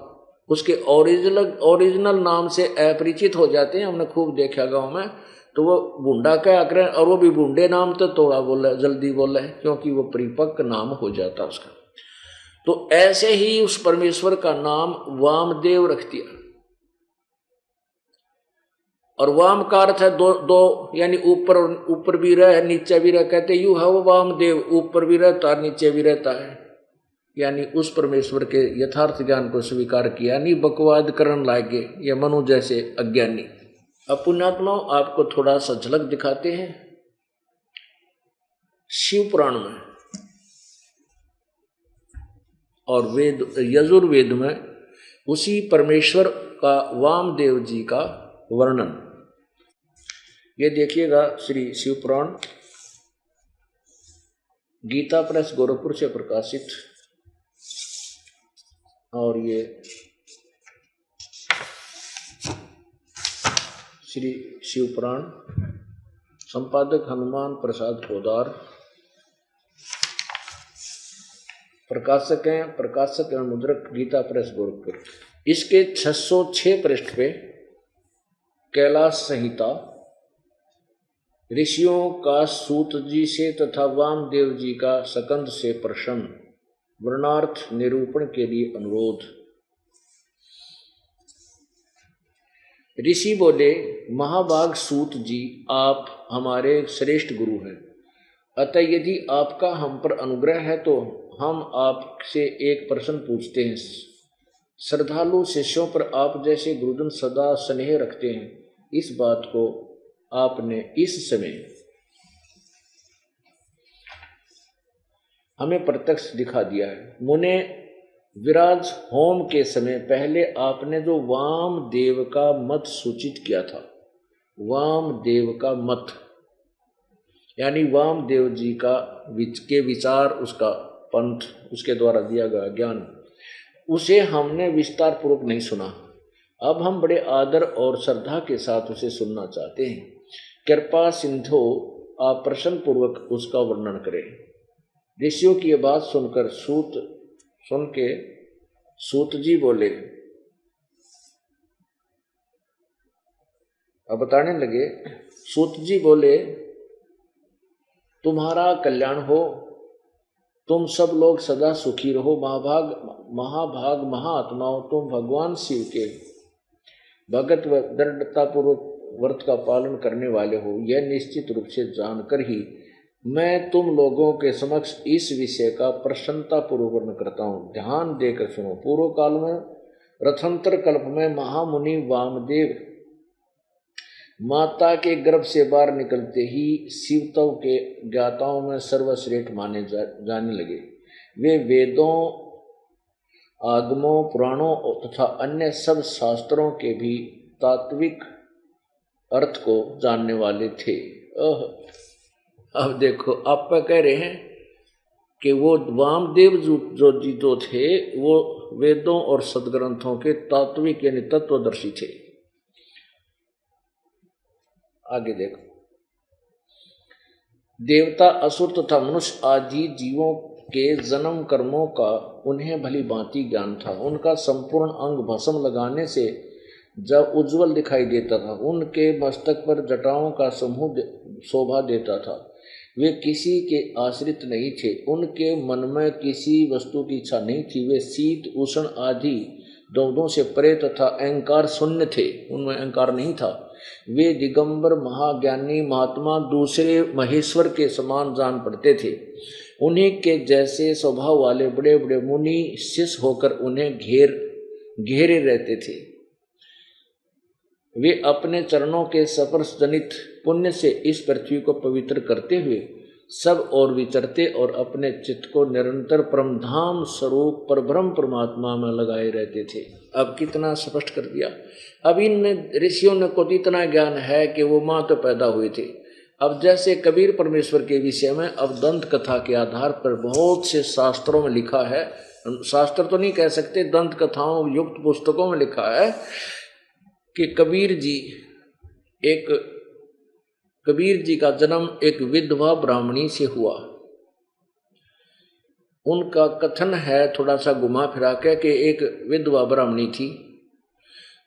उसके ओरिजिनल नाम से अपरिचित हो जाते हैं। हमने खूब देखा गांव में, तो वो बुंडा क्या करें, और वो भी बुंडे नाम तो थोड़ा बोले, जल्दी बोले, क्योंकि वो परिपक्व नाम हो जाता उसका। तो ऐसे ही उस परमेश्वर का नाम वामदेव रख दिया। और वाम का अर्थ है दो, यानी ऊपर भी रह नीचे भी रह, कहते यू है वो वामदेव, ऊपर भी रहता है नीचे भी रहता है। यानी उस परमेश्वर के यथार्थ ज्ञान को स्वीकार किया, नहीं बकवाद करने लागे ये मनु जैसे अज्ञानी। अब पुण्यात्माओं आपको थोड़ा सा झलक दिखाते हैं शिव पुराण में और वेद यजुर्वेद में उसी परमेश्वर का वामदेव जी का वर्णन। ये देखिएगा श्री शिव पुराण, गीता प्रेस गोरखपुर से प्रकाशित, और ये श्री शिव पुराण, संपादक हनुमान प्रसाद पोदार, प्रकाशक एवं मुद्रक गीता प्रेस गोरखपुर। इसके 606 पृष्ठ पे कैलाश संहिता, ऋषियों का सूत जी से तथा वामदेव जी का सकंद से प्रश्न, वर्णार्थ निरूपण के लिए अनुरोध। ऋषि बोले, महाभाग सूत जी, आप हमारे श्रेष्ठ गुरु हैं, अतः यदि आपका हम पर अनुग्रह है तो हम आपसे एक प्रश्न पूछते हैं। श्रद्धालु शिष्यों पर आप जैसे गुरुजन सदा स्नेह रखते हैं, इस बात को आपने इस समय हमें प्रत्यक्ष दिखा दिया है। मुने विराज होम के समय पहले आपने जो वामदेव का मत सूचित किया था, वामदेव का मत यानी वामदेव जी का के विचार, उसका पंथ, उसके द्वारा दिया गया ज्ञान, उसे हमने विस्तार पूर्वक नहीं सुना। अब हम बड़े आदर और श्रद्धा के साथ उसे सुनना चाहते हैं। कृपा सिंधु आप प्रश्न पूर्वक उसका वर्णन करें। ऋषियों की यह बात सुनकर सूत जी बोले, अब बताने लगे। सूत जी बोले, तुम्हारा कल्याण हो, तुम सब लोग सदा सुखी रहो। महाभाग महात्माओं, तुम भगवान शिव के भगत व दृढ़ता पूर्वक व्रत का पालन करने वाले हो, यह निश्चित रूप से जानकर ही मैं तुम लोगों के समक्ष इस विषय का प्रसन्नता पूर्वक वर्णन करता हूँ। ध्यान देकर सुनो। पूर्व काल में रथंतर कल्प में महामुनि वामदेव माता के गर्भ से बाहर निकलते ही शिवतव के ज्ञाताओं में सर्वश्रेष्ठ माने जाने लगे। वे वेदों, आगमों, पुराणों तथा अन्य सब शास्त्रों के भी तात्विक अर्थ को जानने वाले थे। अब देखो, आप कह रहे हैं कि वो वामदेव जो थे वो वेदों और सदग्रंथों के तात्विक यानी तत्वदर्शी थे। आगे देखो, देवता, असुर तथा मनुष्य आदि जीवों के जन्म कर्मों का उन्हें भली भांति ज्ञान था। उनका संपूर्ण अंग भस्म लगाने से जब उज्जवल दिखाई देता था, उनके मस्तक पर जटाओं का समूह शोभा देता था। वे किसी के आश्रित नहीं थे, उनके मन में किसी वस्तु की इच्छा नहीं थी। वे शीत उष्ण आदि द्वंद्वों से परे तथा अहंकार शून्य थे, उनमें अहंकार नहीं था। वे दिगंबर महाज्ञानी महात्मा दूसरे महेश्वर के समान जान पड़ते थे। उन्हीं के जैसे स्वभाव वाले बड़े बड़े मुनि शिष्य होकर उन्हें घेरे रहते थे। वे अपने चरणों के स्पर्श जनित पुण्य से इस पृथ्वी को पवित्र करते हुए सब और विचरते और अपने चित्त को निरंतर परमधाम स्वरूप परब्रह्म परमात्मा में लगाए रहते थे। अब कितना स्पष्ट कर दिया। अब इन ऋषियों ने को इतना ज्ञान है कि वो माँ तो पैदा हुए थे। अब जैसे कबीर परमेश्वर के विषय में अब दंत कथा के आधार पर बहुत से शास्त्रों में लिखा है, शास्त्र तो नहीं कह सकते, दंत कथाओं युक्त पुस्तकों में लिखा है कि कबीर जी का जन्म एक विधवा ब्राह्मणी से हुआ। उनका कथन है थोड़ा सा घुमा फिरा के कि एक विधवा ब्राह्मणी थी,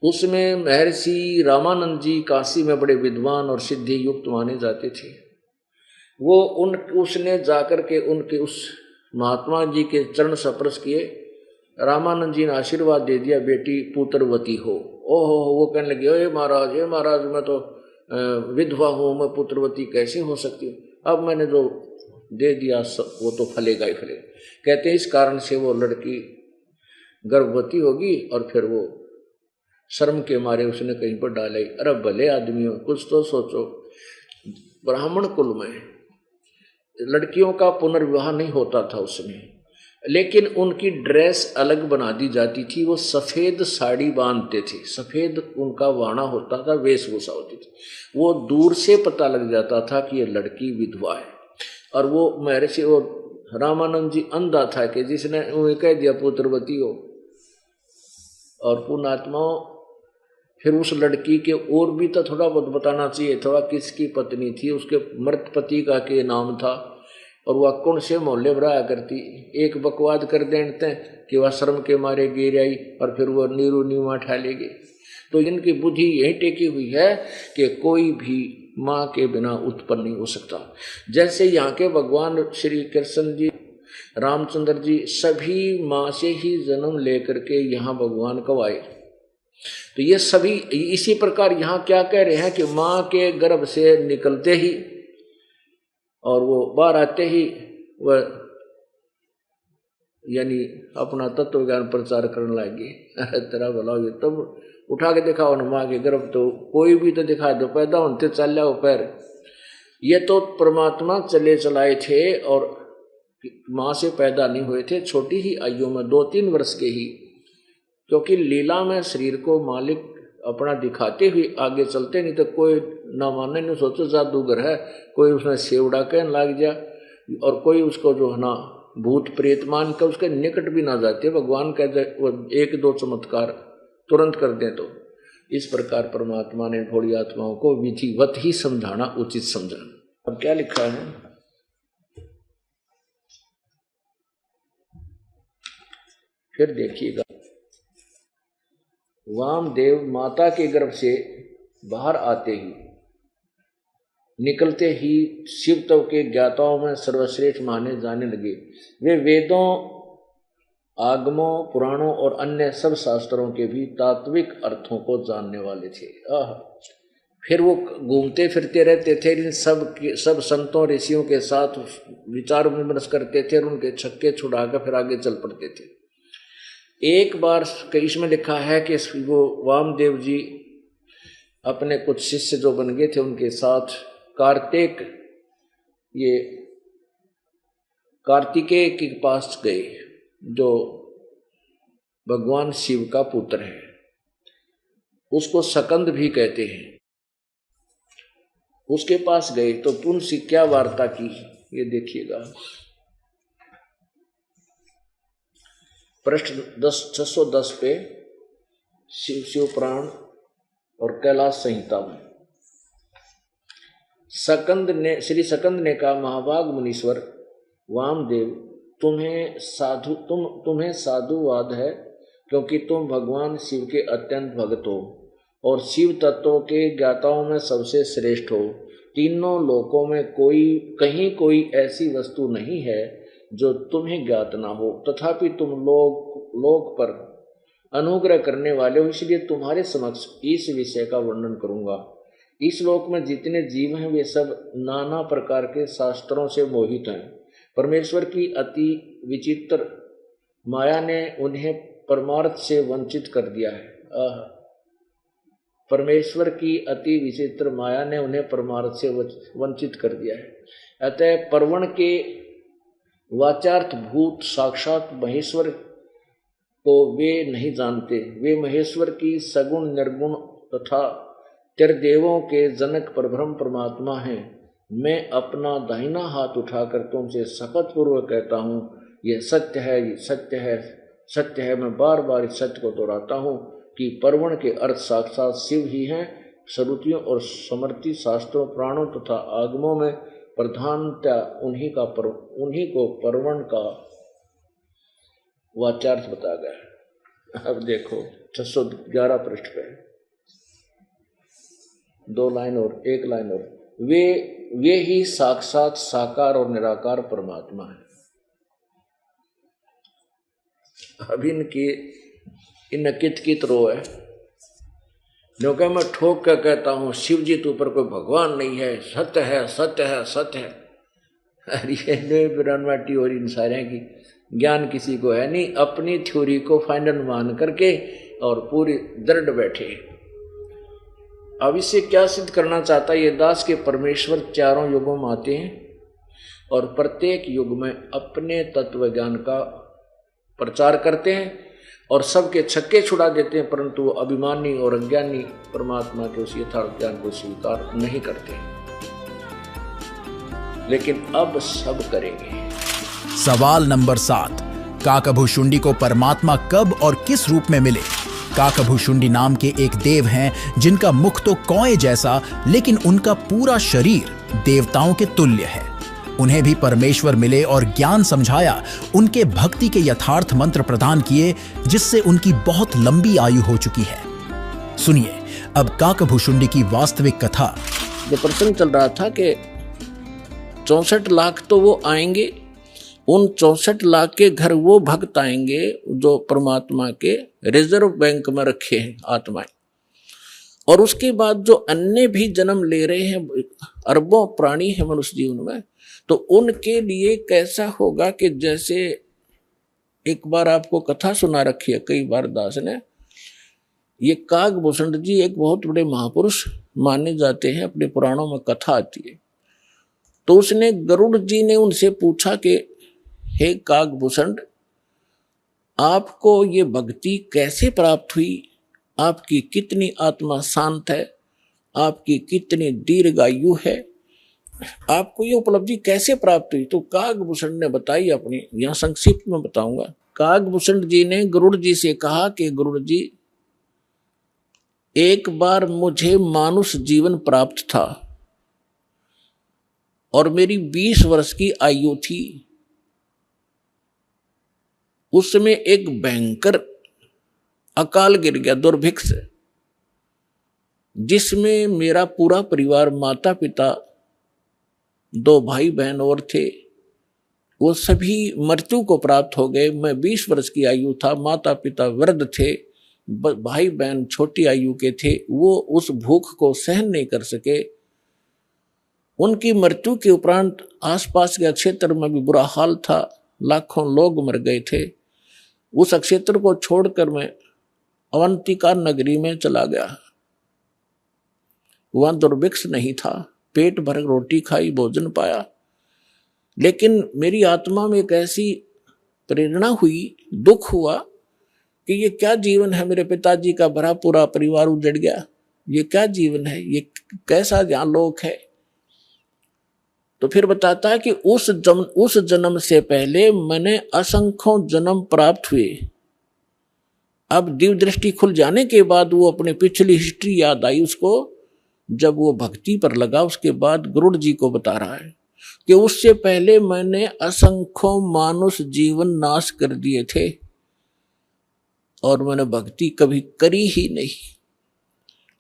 उसमें महर्षि रामानंद जी काशी में बड़े विद्वान और सिद्धि युक्त माने जाते थे। उसने जाकर के उनके उस महात्मा जी के चरण स्पर्श किए। रामानंद जी ने आशीर्वाद दे दिया, बेटी पुत्रवती हो। ओहो, वो कहने लगे, हे महाराज मैं तो विधवा हूँ, मैं पुत्रवती कैसे हो सकती हूँ? अब मैंने जो दे दिया वो तो फलेगा ही फलेगा। कहते हैं इस कारण से वो लड़की गर्भवती होगी और फिर वो शर्म के मारे उसने कहीं पर डाले। अरे भले आदमियों, कुछ तो सोचो। ब्राह्मण कुल में लड़कियों का पुनर्विवाह नहीं होता था उसमें, लेकिन उनकी ड्रेस अलग बना दी जाती थी। वो सफ़ेद साड़ी बांधते थे, सफ़ेद उनका वाणा होता था, वेशभूषा होती थी। वो दूर से पता लग जाता था कि ये लड़की विधवा है। और वो महर्षि वो रामानंद जी अंधा था कि जिसने उन्हें कह दिया पुत्रवती हो। और पुण्यात्माओं, फिर उस लड़की के और भी तो थोड़ा बहुत बताना चाहिए था, किसकी पत्नी थी, उसके मृत पति का के नाम था और वह कौन से मोहल्ले भराया करती। एक बकवाद कर देते कि वह शर्म के मारे गिर आई और फिर वह नीरू नीवा ठा लेगी। तो इनकी बुद्धि यही टेकी हुई है कि कोई भी माँ के बिना उत्पन्न नहीं हो सकता। जैसे यहाँ के भगवान श्री कृष्ण जी, रामचंद्र जी सभी माँ से ही जन्म लेकर के यहाँ भगवान कब आए। तो ये सभी इसी प्रकार यहाँ क्या कह रहे हैं कि माँ के गर्भ से निकलते ही और वो बाहर आते ही वह यानी अपना तत्व ज्ञान प्रचार करने लगी। तेरा भला हो, तब उठा के दिखाओ न माँ के गर्भ, तो कोई भी तो दिखा दो, पैदा होते चल जाओ पैर। ये तो परमात्मा चले चलाए थे और माँ से पैदा नहीं हुए थे, छोटी ही आयु में 2-3 वर्ष के ही, क्योंकि लीला में शरीर को मालिक अपना दिखाते हुए आगे चलते, नहीं तो कोई ना माने, नहीं सोचो जादूगर है, कोई उसमें सेवड़ा कहने लग जाए और कोई उसको जो है ना भूत प्रेत मान कर उसके निकट भी ना जाते। भगवान कह जाए वो 1-2 चमत्कार तुरंत कर दें। तो इस प्रकार परमात्मा ने थोड़ी आत्माओं को विधिवत ही समझाना उचित समझा। अब क्या लिखा है, फिर देखिएगा। वामदेव माता के गर्भ से बाहर आते ही निकलते ही शिवत्व के ज्ञाताओं में सर्वश्रेष्ठ माने जाने लगे। वे वेदों, आगमों, पुराणों और अन्य सब शास्त्रों के भी तात्विक अर्थों को जानने वाले थे। फिर वो घूमते फिरते रहते थे, इन सब संतों ऋषियों के साथ विचार विमर्श करते थे और उनके छक्के छुड़ाकर फिर आगे चल पड़ते थे। एक बार इसमें लिखा है कि वो वामदेव जी अपने कुछ शिष्य जो बन गए थे उनके साथ कार्तिकेय के पास गए, जो भगवान शिव का पुत्र है, उसको सकंद भी कहते हैं। उसके पास गए तो उनसे क्या वार्ता की, ये देखिएगा। पृष्ठ 610 पे शिव पुराण और कैलाश संहिता में श्री सकंद ने कहा, महाभाग मुनीश्वर वामदेव, तुम्हें साधुवाद है, क्योंकि तुम भगवान शिव के अत्यंत भक्त हो और शिव तत्वों के ज्ञाताओं में सबसे श्रेष्ठ हो। तीनों लोकों में कहीं कोई ऐसी वस्तु नहीं है जो तुम्हें ज्ञात ना हो, तथापि तुम लोक पर अनुग्रह करने वाले हो, इसलिए तुम्हारे समक्ष इस विषय का वर्णन करूंगा। इस लोक में जितने जीव हैं वे सब नाना प्रकार के शास्त्रों से मोहित हैं। परमेश्वर की अति विचित्र माया ने उन्हें परमार्थ से वंचित कर दिया है। परमेश्वर की अति विचित्र माया ने उन्हें परमार्थ से वंचित कर दिया है। अतः पर्वण के वाचार्थ भूत साक्षात महेश्वर को वे नहीं जानते। वे महेश्वर की सगुण निर्गुण तथा त्रिदेवों के जनक परब्रह्म परमात्मा हैं। मैं अपना दाहिना हाथ उठाकर तुमसे शपथ पूर्वक कहता हूँ, यह सत्य है, ये सत्य है, सत्य है। मैं बार बार इस सत्य को दोहराता हूँ कि पर्वण के अर्थ साक्षात शिव ही हैं। श्रुतियों और स्मृति शास्त्रों पुराणों तथा आगमों में प्रधानतया उन्हीं को पर्वण का वाचार्थ बताया गया है। अब देखो 611 पृष्ठ पे 2 लाइन और 1 लाइन और, वे ही साक्षात साकार और निराकार परमात्मा है। अब इन कित रो है, क्योंकि मैं ठोक कर कहता हूँ शिव जी के ऊपर कोई भगवान नहीं है, सत्य है, सत्य है, सत्य है। अरे बिरानवाटी और इन सारे की ज्ञान किसी को है नहीं, अपनी थ्योरी को फाइनल मान करके और पूरी दृढ़ बैठे। अब इससे क्या सिद्ध करना चाहता है ये दास के परमेश्वर चारों युगों में आते हैं और प्रत्येक युग में अपने तत्व ज्ञान का प्रचार करते हैं और सबके छक्के छुड़ा देते हैं, परंतु वो अभिमानी और अज्ञानी परमात्मा के उस यथार्थ ज्ञान को स्वीकार नहीं करते। लेकिन अब सब करेंगे। सवाल नंबर 7, काकभुशुंडी को परमात्मा कब और किस रूप में मिले? काकभुशुंडी नाम के एक देव हैं जिनका मुख तो कौए जैसा, लेकिन उनका पूरा शरीर देवताओं के तुल्य है। उन्हें भी परमेश्वर मिले और ज्ञान समझाया, उनके भक्ति के यथार्थ मंत्र प्रदान किए, जिससे उनकी बहुत लंबी आयु हो चुकी है। सुनिए अब काकभुशुंडी की वास्तविक कथा। जो प्रसंग चल रहा था कि 64 लाख तो वो आएंगे, उन 64 लाख के घर वो भक्त आएंगे जो परमात्मा के रिजर्व बैंक में रखे हैं आत्माएं, और उसके बाद जो अन्य भी जन्म ले रहे हैं, अरबों प्राणी है मनुष्य जीवन में, तो उनके लिए कैसा होगा कि जैसे एक बार आपको कथा सुना रखी है कई बार दास ने, ये काकभूषण जी एक बहुत बड़े महापुरुष माने जाते हैं, अपने पुराणों में कथा आती है। तो उसने गरुड़ जी ने उनसे पूछा कि हे काकभूषण, आपको ये भक्ति कैसे प्राप्त हुई? आपकी कितनी आत्मा शांत है? आपकी कितनी दीर्घायु है? आपको ये उपलब्धि कैसे प्राप्त हुई? तो काकभूषण ने बताई अपनी, यहां संक्षिप्त में बताऊंगा। काकभूषण जी ने गरुड़ जी से कहा कि गरुड़ जी, एक बार मुझे मानुष जीवन प्राप्त था और मेरी 20 वर्ष की आयु थी। उस समय एक भयंकर अकाल गिर गया, दुर्भिक्ष, जिसमें मेरा पूरा परिवार, माता पिता, 2 भाई बहन और थे, वो सभी मृत्यु को प्राप्त हो गए। मैं 20 वर्ष की आयु था, माता पिता वृद्ध थे, भाई बहन छोटी आयु के थे। वो उस भूख को सहन नहीं कर सके। उनकी मृत्यु के उपरांत आसपास के क्षेत्र में भी बुरा हाल था, लाखों लोग मर गए थे। उस क्षेत्र को छोड़कर मैं अवंतिका नगरी में चला गया। वहां दुर्भिक्ष नहीं था, पेट भर रोटी खाई, भोजन पाया। लेकिन मेरी आत्मा में एक ऐसी प्रेरणा हुई, दुख हुआ कि ये क्या जीवन है? मेरे पिताजी का भरा पूरा परिवार उजड़ गया, ये क्या जीवन है? ये कैसा यहाँ लोक है? तो फिर बताता है कि उस जन्म से पहले मैंने असंख्यों जन्म प्राप्त हुए, अब दिव्य दृष्टि खुल जाने के बाद वो अपने पिछली हिस्ट्री याद आई उसको, जब वो भक्ति पर लगा उसके बाद गरुड़ जी को बता रहा है कि उससे पहले मैंने असंख्यों मानुष जीवन नाश कर दिए थे और मैंने भक्ति कभी करी ही नहीं।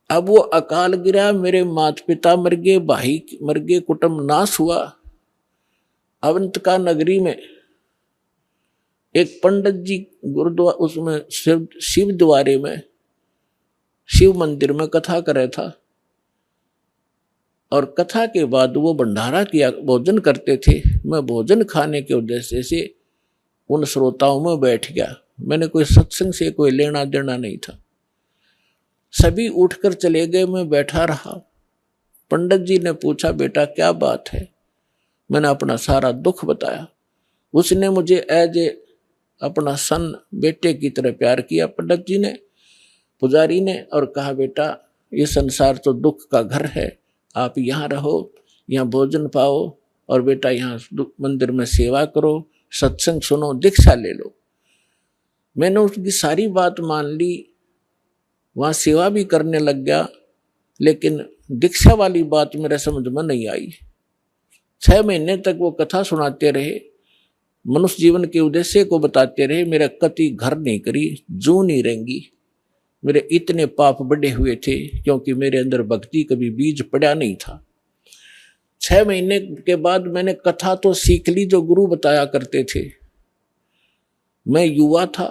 अब वो अकाल गिरा, मेरे माता पिता मर गए, भाई मर गए, कुटुंब नाश हुआ। अवंतिका नगरी में एक पंडित जी गुरुद्वारा, उसमें शिव द्वारे में, शिव मंदिर में कथा कर रहा था और कथा के बाद वो भंडारा किया, भोजन करते थे। मैं भोजन खाने के उद्देश्य से उन श्रोताओं में बैठ गया। मैंने कोई सत्संग से कोई लेना देना नहीं था। सभी उठकर चले गए, मैं बैठा रहा। पंडित जी ने पूछा, बेटा क्या बात है? मैंने अपना सारा दुख बताया। उसने मुझे एज ए अपना सन, बेटे की तरह प्यार किया पंडित जी ने, पुजारी ने, और कहा बेटा ये संसार तो दुख का घर है, आप यहाँ रहो, यहाँ भोजन पाओ और बेटा यहाँ मंदिर में सेवा करो, सत्संग सुनो, दीक्षा ले लो। मैंने उसकी सारी बात मान ली, वहाँ सेवा भी करने लग गया, लेकिन दीक्षा वाली बात मेरे समझ में नहीं आई। 6 महीने तक वो कथा सुनाते रहे, मनुष्य जीवन के उद्देश्य को बताते रहे। मेरा कति घर नहीं करी, जू नहीं रहेंगी। मेरे इतने पाप बढ़े हुए थे क्योंकि मेरे अंदर भक्ति कभी बीज पड़ा नहीं था। 6 महीने के बाद मैंने कथा तो सीख ली जो गुरु बताया करते थे। मैं युवा था,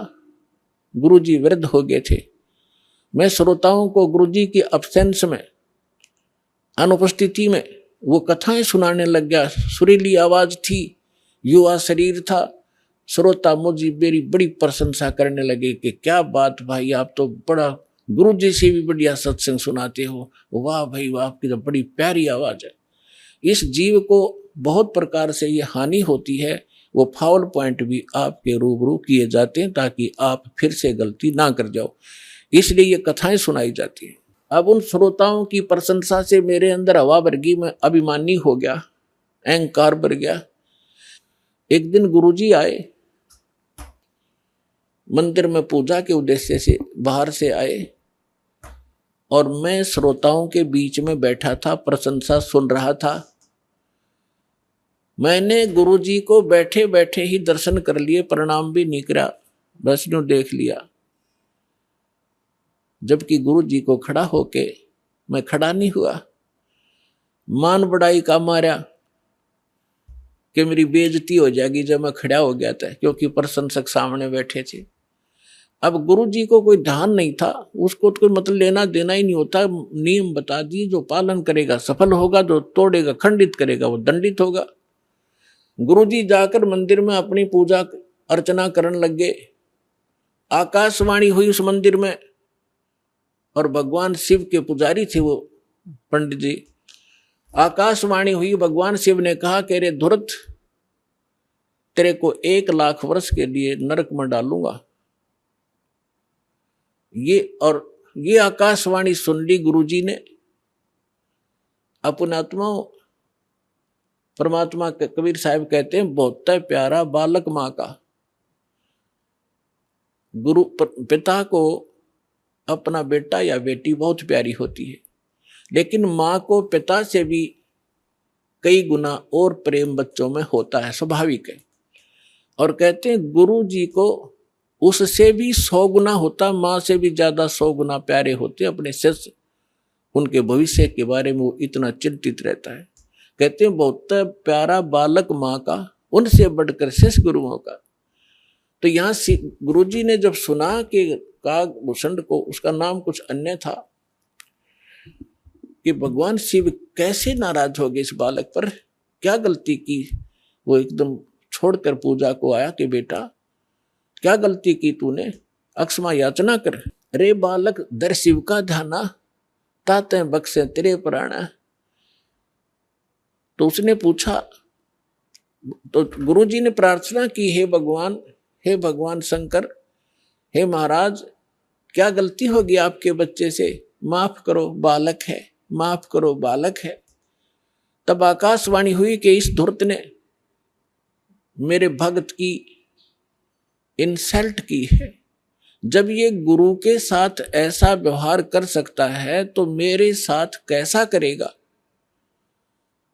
गुरु जी वृद्ध हो गए थे। मैं श्रोताओं को गुरु जी की अब्सेंस में, अनुपस्थिति में वो कथाएं सुनाने लग गया। सुरीली आवाज थी, युवा शरीर था। श्रोता मुझे मेरी बड़ी प्रशंसा करने लगे कि क्या बात भाई, आप तो बड़ा गुरु जी से भी बढ़िया सत्संग सुनाते हो, वाह भाई वाह, आपकी तो बड़ी प्यारी आवाज है। इस जीव को बहुत प्रकार से ये हानि होती है, वो फाउल पॉइंट भी आपके रूबरू किए जाते हैं ताकि आप फिर से गलती ना कर जाओ, इसलिए ये कथाएं सुनाई जाती हैं। अब उन श्रोताओं की प्रशंसा से मेरे अंदर हवा भर गई, मैं अभिमानी हो गया, अहंकार भर गया। एक दिन गुरुजी आए, मंदिर में पूजा के उद्देश्य से बाहर से आए और मैं श्रोताओं के बीच में बैठा था, प्रशंसा सुन रहा था। मैंने गुरुजी को बैठे बैठे ही दर्शन कर लिए, प्रणाम भी नहीं करा, बस यूं देख लिया। जबकि गुरुजी को खड़ा होके मैं खड़ा नहीं हुआ। मान बढ़ाई का मारा कि मेरी बेइज्जती हो जाएगी जब मैं खड़ा हो गया था, क्योंकि प्रशंसक सामने बैठे थे। अब गुरुजी को कोई ध्यान नहीं था, उसको तो कोई मतलब लेना देना ही नहीं होता। नियम बता दिए, जो पालन करेगा सफल होगा, जो तोड़ेगा खंडित करेगा वो दंडित होगा। गुरुजी जाकर मंदिर में अपनी पूजा अर्चना करने लग गए। आकाशवाणी हुई उस मंदिर में और भगवान शिव के पुजारी थे वो पंडित जी। आकाशवाणी हुई, भगवान शिव ने कहा कि रे धुरत, तेरे को 1 लाख वर्ष के लिए नरक में डालूंगा। ये आकाशवाणी सुन ली गुरुजी ने। अपने आत्मा परमात्मा के कबीर साहब कहते हैं, बहुत प्यारा बालक माँ का। गुरु पिता को अपना बेटा या बेटी बहुत प्यारी होती है, लेकिन माँ को पिता से भी कई गुना और प्रेम बच्चों में होता है, स्वाभाविक है। और कहते हैं गुरु जी को उससे भी 100 गुना होता, माँ से भी ज्यादा 100 गुना प्यारे होते अपने शिष्य। उनके भविष्य के बारे में वो इतना चिंतित रहता है। कहते हैं बहुत प्यारा बालक माँ का, उनसे बढ़कर शिष्य गुरुओं का। तो यहाँ गुरुजी ने जब सुना कि कागभूषण को, उसका नाम कुछ अन्य था, कि भगवान शिव कैसे नाराज हो गए इस बालक पर, क्या गलती की। वो एकदम छोड़कर पूजा को आया कि बेटा क्या गलती की तूने, अक्षमा याचना कर। अरे बालक, दर शिव का ध्याना, ताते बख्शे तेरे प्राणा। तो उसने पूछा, तो गुरुजी ने प्रार्थना की, हे भगवान शंकर, हे महाराज, क्या गलती होगी आपके बच्चे से, माफ करो, बालक है, माफ करो, बालक है। तब आकाशवाणी हुई कि इस धूर्त ने मेरे भक्त की इंसल्ट की है, जब ये गुरु के साथ ऐसा व्यवहार कर सकता है तो मेरे साथ कैसा करेगा।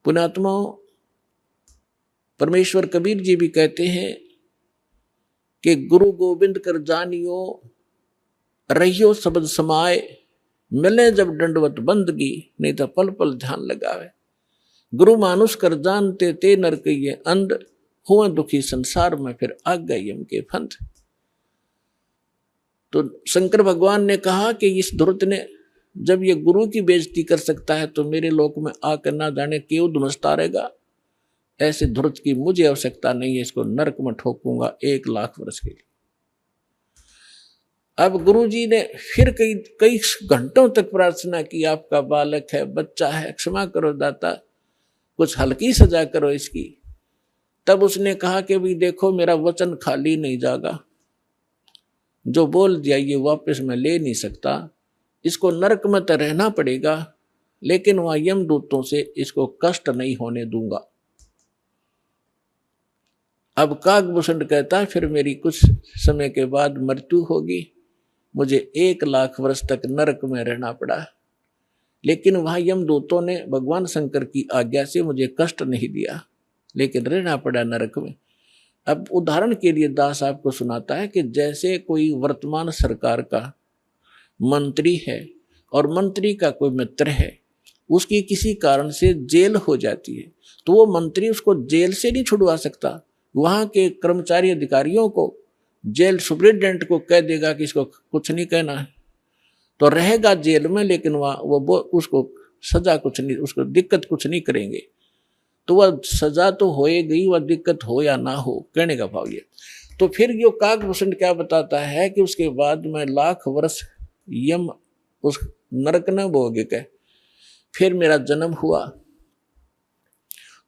पुण्यात्मा परमेश्वर कबीर जी भी कहते हैं कि गुरु गोविंद कर जानियो रहियो शब्द समाए, मिले जब दंडवत बंदगी, नहीं तो पल पल ध्यान लगावे। गुरु मानुष कर जानते ते नरक ये अंध, हुआ दुखी संसार में फिर आ गए यम के फंद। तो शंकर भगवान ने कहा कि इस धुरत ने जब ये गुरु की बेइज्जती कर सकता है तो मेरे लोक में आकर ना जाने क्यों धुमसता रहेगा। ऐसे धुरत की मुझे आवश्यकता नहीं है, इसको नरक में ठोकूंगा 1,00,000 वर्ष के लिए। अब गुरु जी ने फिर कई घंटों तक प्रार्थना की, आपका बालक है, बच्चा है, क्षमा करो दाता, कुछ हल्की सजा करो इसकी। तब उसने कहा कि भी देखो मेरा वचन खाली नहीं जागा, जो बोल दिया ये वापस मैं ले नहीं सकता, इसको नरक में तो रहना पड़ेगा लेकिन वहां यमदूतों से इसको कष्ट नहीं होने दूंगा। अब काकभूषण कहता है फिर मेरी कुछ समय के बाद मृत्यु होगी, मुझे 1,00,000 वर्ष तक नरक में रहना पड़ा, लेकिन वहां यमदूतों ने भगवान शंकर की आज्ञा से मुझे कष्ट नहीं दिया, लेकिन रहना पड़ा नरक में। अब उदाहरण के लिए दास आपको सुनाता है कि जैसे कोई वर्तमान सरकार का मंत्री है और मंत्री का कोई मित्र है, उसकी किसी कारण से जेल हो जाती है तो वो मंत्री उसको जेल से नहीं छुड़वा सकता, वहां के कर्मचारी अधिकारियों को, जेल सुप्रिटेंडेंट को कह देगा कि इसको कुछ नहीं कहना है, तो रहेगा जेल में, लेकिन वह उसको सजा कुछ नहीं, उसको दिक्कत कुछ नहीं करेंगे। तो वह सजा तो होएगी, वह दिक्कत हो या ना हो, कहने का भाव ये। तो फिर यो काकभूषण क्या बताता है कि उसके बाद में 1,00,000 वर्ष यम उस नरक न भोगे के फिर मेरा जन्म हुआ।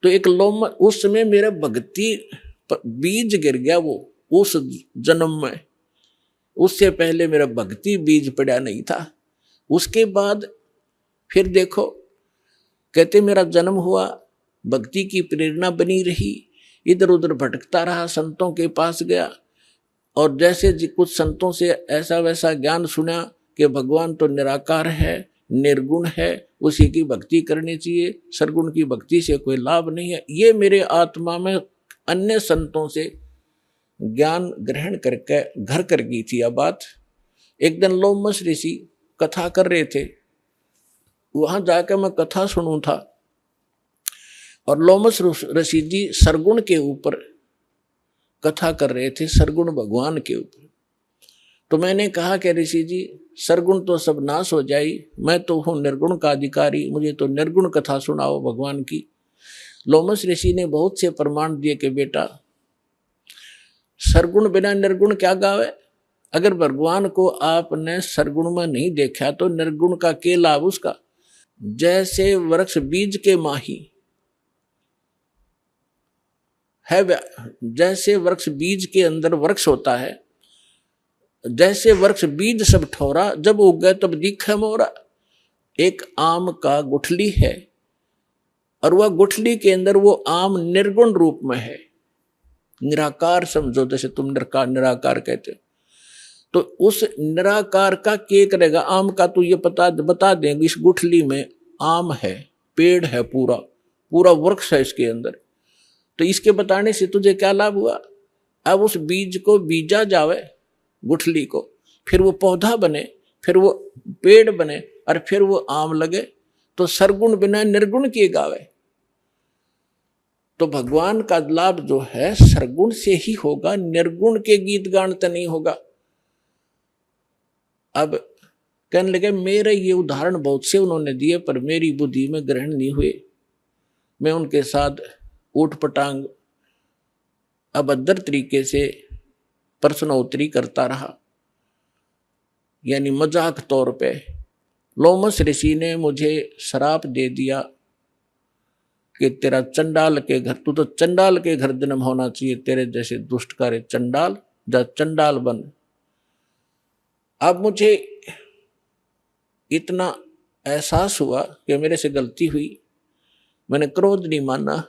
तो एक लोम उस समय मेरा भक्ति बीज गिर गया, वो उस जन्म में, उससे पहले मेरा भक्ति बीज पड़ा नहीं था। उसके बाद फिर देखो कहते मेरा जन्म हुआ, भक्ति की प्रेरणा बनी रही, इधर उधर भटकता रहा, संतों के पास गया और जैसे कुछ संतों से ऐसा वैसा ज्ञान सुना कि भगवान तो निराकार है, निर्गुण है, उसी की भक्ति करनी चाहिए, सरगुण की भक्ति से कोई लाभ नहीं है। ये मेरे आत्मा में अन्य संतों से ज्ञान ग्रहण करके घर कर गई थी। अब बात एक दिन लोमस ऋषि कथा कर रहे थे, वहां जाकर मैं कथा सुनूं था और लोमस ऋषि जी सरगुण के ऊपर कथा कर रहे थे, सरगुण भगवान के ऊपर। तो मैंने कहा कि ऋषि जी सरगुण तो सब नाश हो जाई, मैं तो हूँ निर्गुण का अधिकारी, मुझे तो निर्गुण कथा सुनाओ भगवान की। लोमस ऋषि ने बहुत से प्रमाण दिए कि बेटा सरगुण बिना निर्गुण क्या गावे। अगर भगवान को आपने सरगुण में नहीं देखा तो निर्गुण का क्या लाभ उसका। जैसे वृक्ष बीज के माही है, जैसे वृक्ष बीज के अंदर वृक्ष होता है, जैसे वृक्ष बीज सब ठोरा, जब उग गए तब दिखे मोरा। एक आम का गुठली है और वह गुठली के अंदर वो आम निर्गुण रूप में है, निराकार समझो, जैसे तुम निराकार कहते हो। तो उस निराकार का क्या करेगा, आम का तो ये बता देंगे इस गुठली में आम है, पेड़ है, पूरा पूरा वृक्ष है इसके अंदर, तो इसके बताने से तुझे क्या लाभ हुआ। अब उस बीज को बीजा जावे गुठली को, फिर वो पौधा बने, फिर वो पेड़ बने और फिर वो आम लगे। तो सरगुण बिना निर्गुण किए गावे। तो भगवान का लाभ जो है सरगुण से ही होगा, निर्गुण के गीत गान तो नहीं होगा। अब कहने लगे मेरे ये उदाहरण बहुत से उन्होंने दिए पर मेरी बुद्धि में ग्रहण नहीं हुए। मैं उनके साथ ऊट पटांग अभद्र तरीके से प्रश्नोत्तरी करता रहा, यानी मजाक तौर पे। लोमस ऋषि ने मुझे श्राप दे दिया कि तेरा चंडाल के घर, तू तो चंडाल के घर जन्म होना चाहिए, तेरे जैसे दुष्ट कार्य चंडाल, जा चंडाल बन। अब मुझे इतना एहसास हुआ कि मेरे से गलती हुई, मैंने क्रोध नहीं माना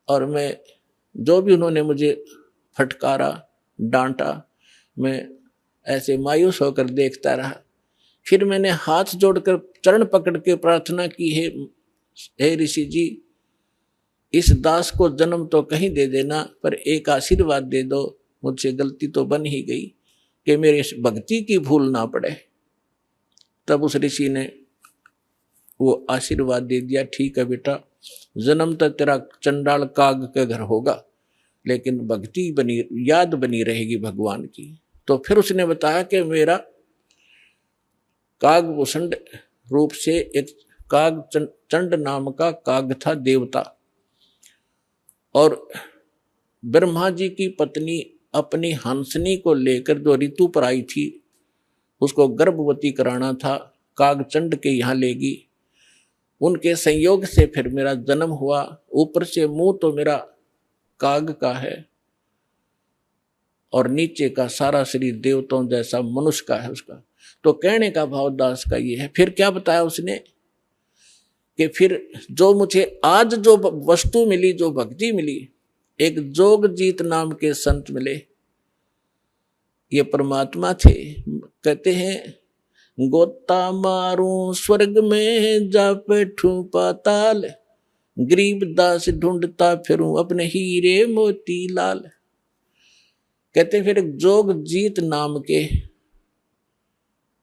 और मैं जो भी उन्होंने मुझे फटकारा डांटा, मैं ऐसे मायूस होकर देखता रहा। फिर मैंने हाथ जोड़कर चरण पकड़ के प्रार्थना की, हे ऋषि जी, इस दास को जन्म तो कहीं दे देना, पर एक आशीर्वाद दे दो, मुझसे गलती तो बन ही गई कि मेरे भक्ति की भूल ना पड़े। तब उस ऋषि ने वो आशीर्वाद दे दिया, ठीक है बेटा, जन्म तो तेरा चंडाल काग के घर होगा, लेकिन भक्ति बनी, याद बनी रहेगी भगवान की। तो फिर उसने बताया कि मेरा कागभूषण रूप से एक काग चंड नाम का काग था, देवता, और ब्रह्मा जी की पत्नी अपनी हंसनी को लेकर जो ऋतु पर आई थी, उसको गर्भवती कराना था, काग चंड के यहाँ लेगी। उनके संयोग से फिर मेरा जन्म हुआ। ऊपर से मुंह तो मेरा काग का है और नीचे का सारा शरीर देवताओं जैसा मनुष्य का है उसका। तो कहने का भाव दास का ये है। फिर क्या बताया उसने कि फिर जो मुझे आज जो वस्तु मिली, जो भक्ति मिली, एक जोगजीत नाम के संत मिले, ये परमात्मा थे। कहते हैं, गोता मारूं स्वर्ग में जा बैठूं पाताल, गरीब दास ढूंढता फिरूं अपने हीरे मोती लाल। कहते फिर जोगजीत नाम के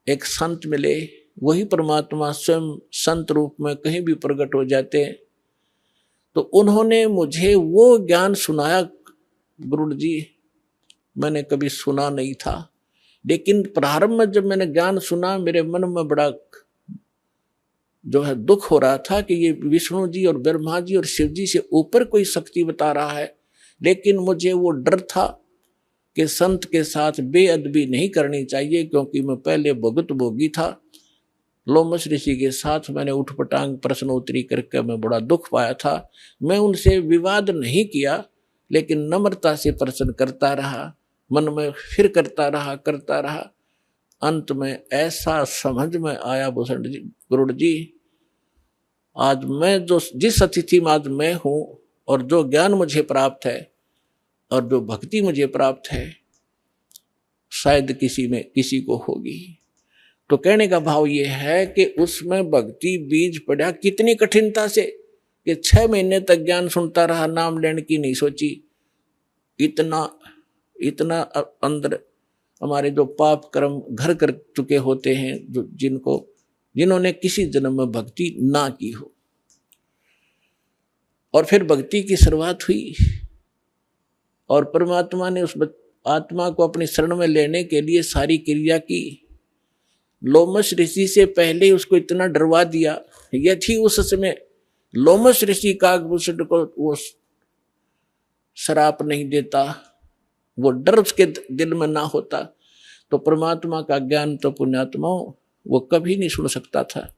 एक संत मिले, वही परमात्मा स्वयं संत रूप में कहीं भी प्रकट हो जाते हैं। तो उन्होंने मुझे वो ज्ञान सुनाया, गुरु जी मैंने कभी सुना नहीं था, लेकिन प्रारंभ में जब मैंने ज्ञान सुना, मेरे मन में बड़ा जो है दुख हो रहा था कि ये विष्णु जी और ब्रह्मा जी और शिव जी से ऊपर कोई शक्ति बता रहा है। लेकिन मुझे वो डर था कि संत के साथ बेअदबी नहीं करनी चाहिए, क्योंकि मैं पहले भुगत भोगी था। लोमस ऋषि के साथ मैंने उठपटांग प्रश्नोत्तरी करके मैं बड़ा दुख पाया था। मैं उनसे विवाद नहीं किया, लेकिन नम्रता से प्रश्न करता रहा, मन में फिर करता रहा। अंत में ऐसा समझ में आया, भूषण जी, गुरु जी, आज मैं जो जिस अतिथि में आज मैं हूँ और जो ज्ञान मुझे प्राप्त है और जो भक्ति मुझे प्राप्त है, शायद किसी को होगी। तो कहने का भाव ये है कि उसमें भक्ति बीज पड़ा कितनी कठिनता से, कि 6 महीने तक ज्ञान सुनता रहा, नाम लेने की नहीं सोची। इतना अंदर हमारे जो पाप कर्म घर कर चुके होते हैं, जो जिन्होंने किसी जन्म में भक्ति ना की हो। और फिर भक्ति की शुरुआत हुई और परमात्मा ने उस आत्मा को अपनी शरण में लेने के लिए सारी क्रिया की। लोमस ऋषि से पहले उसको इतना डरवा दिया, यदि उस समय लोमस ऋषि कागभूषण को वो श्राप नहीं देता, वो डर उसके दिल में ना होता, तो परमात्मा का ज्ञान तो पुण्यात्माओं वो कभी नहीं सुन सकता था।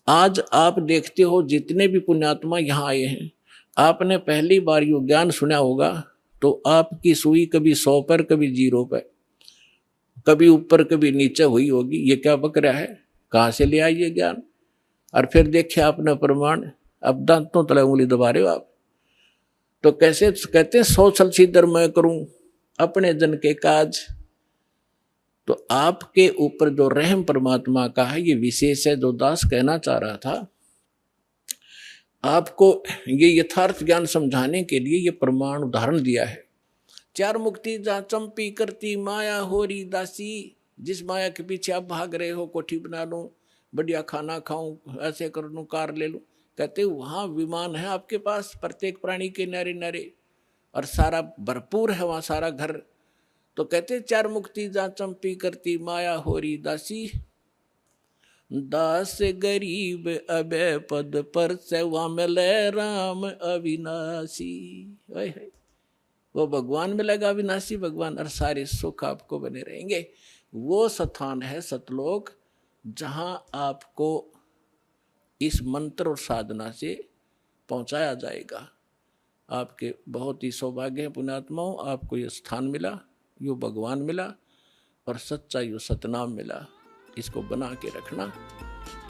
आज आप देखते हो जितने भी पुण्यात्मा यहाँ आए हैं, आपने पहली बार यो ज्ञान सुना होगा तो आपकी सुई कभी 100 पर, कभी 0 पर, कभी ऊपर कभी नीचे हुई होगी। ये क्या बक रहा है, कहाँ से ले आई ये ज्ञान? और फिर देखे आपने प्रमाण, अब दांतों तले उंगली दबा रहे हो आप। तो कैसे कहते हैं, 100 छल सीधर मैं करूं अपने जन के काज। तो आपके ऊपर जो रहम परमात्मा का है, ये विशेष है। जो दास कहना चाह रहा था, आपको ये यथार्थ ज्ञान समझाने के लिए ये प्रमाण उदाहरण दिया है। 4 मुक्ति जा चंपी करती माया होरी दासी, जिस माया के पीछे आप भाग रहे हो, कोठी बना लूं, बढ़िया खाना खाऊं, ऐसे कर लूं, कार ले लूं। कहते वहां विमान है आपके पास, प्रत्येक प्राणी के नारे नारे, और सारा भरपूर है वहां सारा घर। तो कहते 4 मुक्ति जा चंपी करती माया होरी दासी, दास गरीब अबे पद पर से वहां मिले राम अविनाशी। वो भगवान मिलेगा अविनाशी भगवान, और सारे सुख आपको बने रहेंगे। वो स्थान है सतलोक, जहां आपको इस मंत्र और साधना से पहुंचाया जाएगा। आपके बहुत ही सौभाग्य है पुण्यात्माओं, आपको ये स्थान मिला, यो भगवान मिला, और सच्चा यो सतनाम मिला। इसको बना के रखना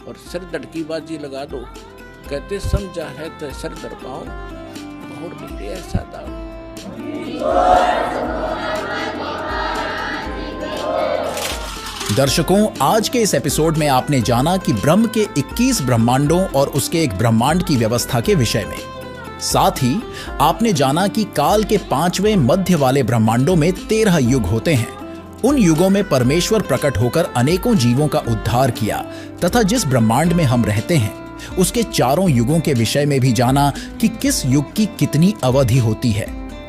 और सिर धड़की बाजी लगा दो। कहते समझा है तो सिर धड़ पाओ, बहुत नीरे ऐसा दाव। दर्शकों, आज के इस एपिसोड में आपने जाना कि ब्रह्म के 21 ब्रह्मांडों और उसके एक ब्रह्मांड की व्यवस्था के विषय में। साथ ही आपने जाना कि काल के 5वें मध्य वाले ब्रह्मांडों में 13 युग होते हैं। उन युगों में परमेश्वर प्रकट होकर अनेकों जीवों का उद्धार किया तथा जिस ब्रह्मांड में हम रहते हैं उसके चारों युगों के विषय में भी जाना कि किस युग की कितनी अवधि होती है,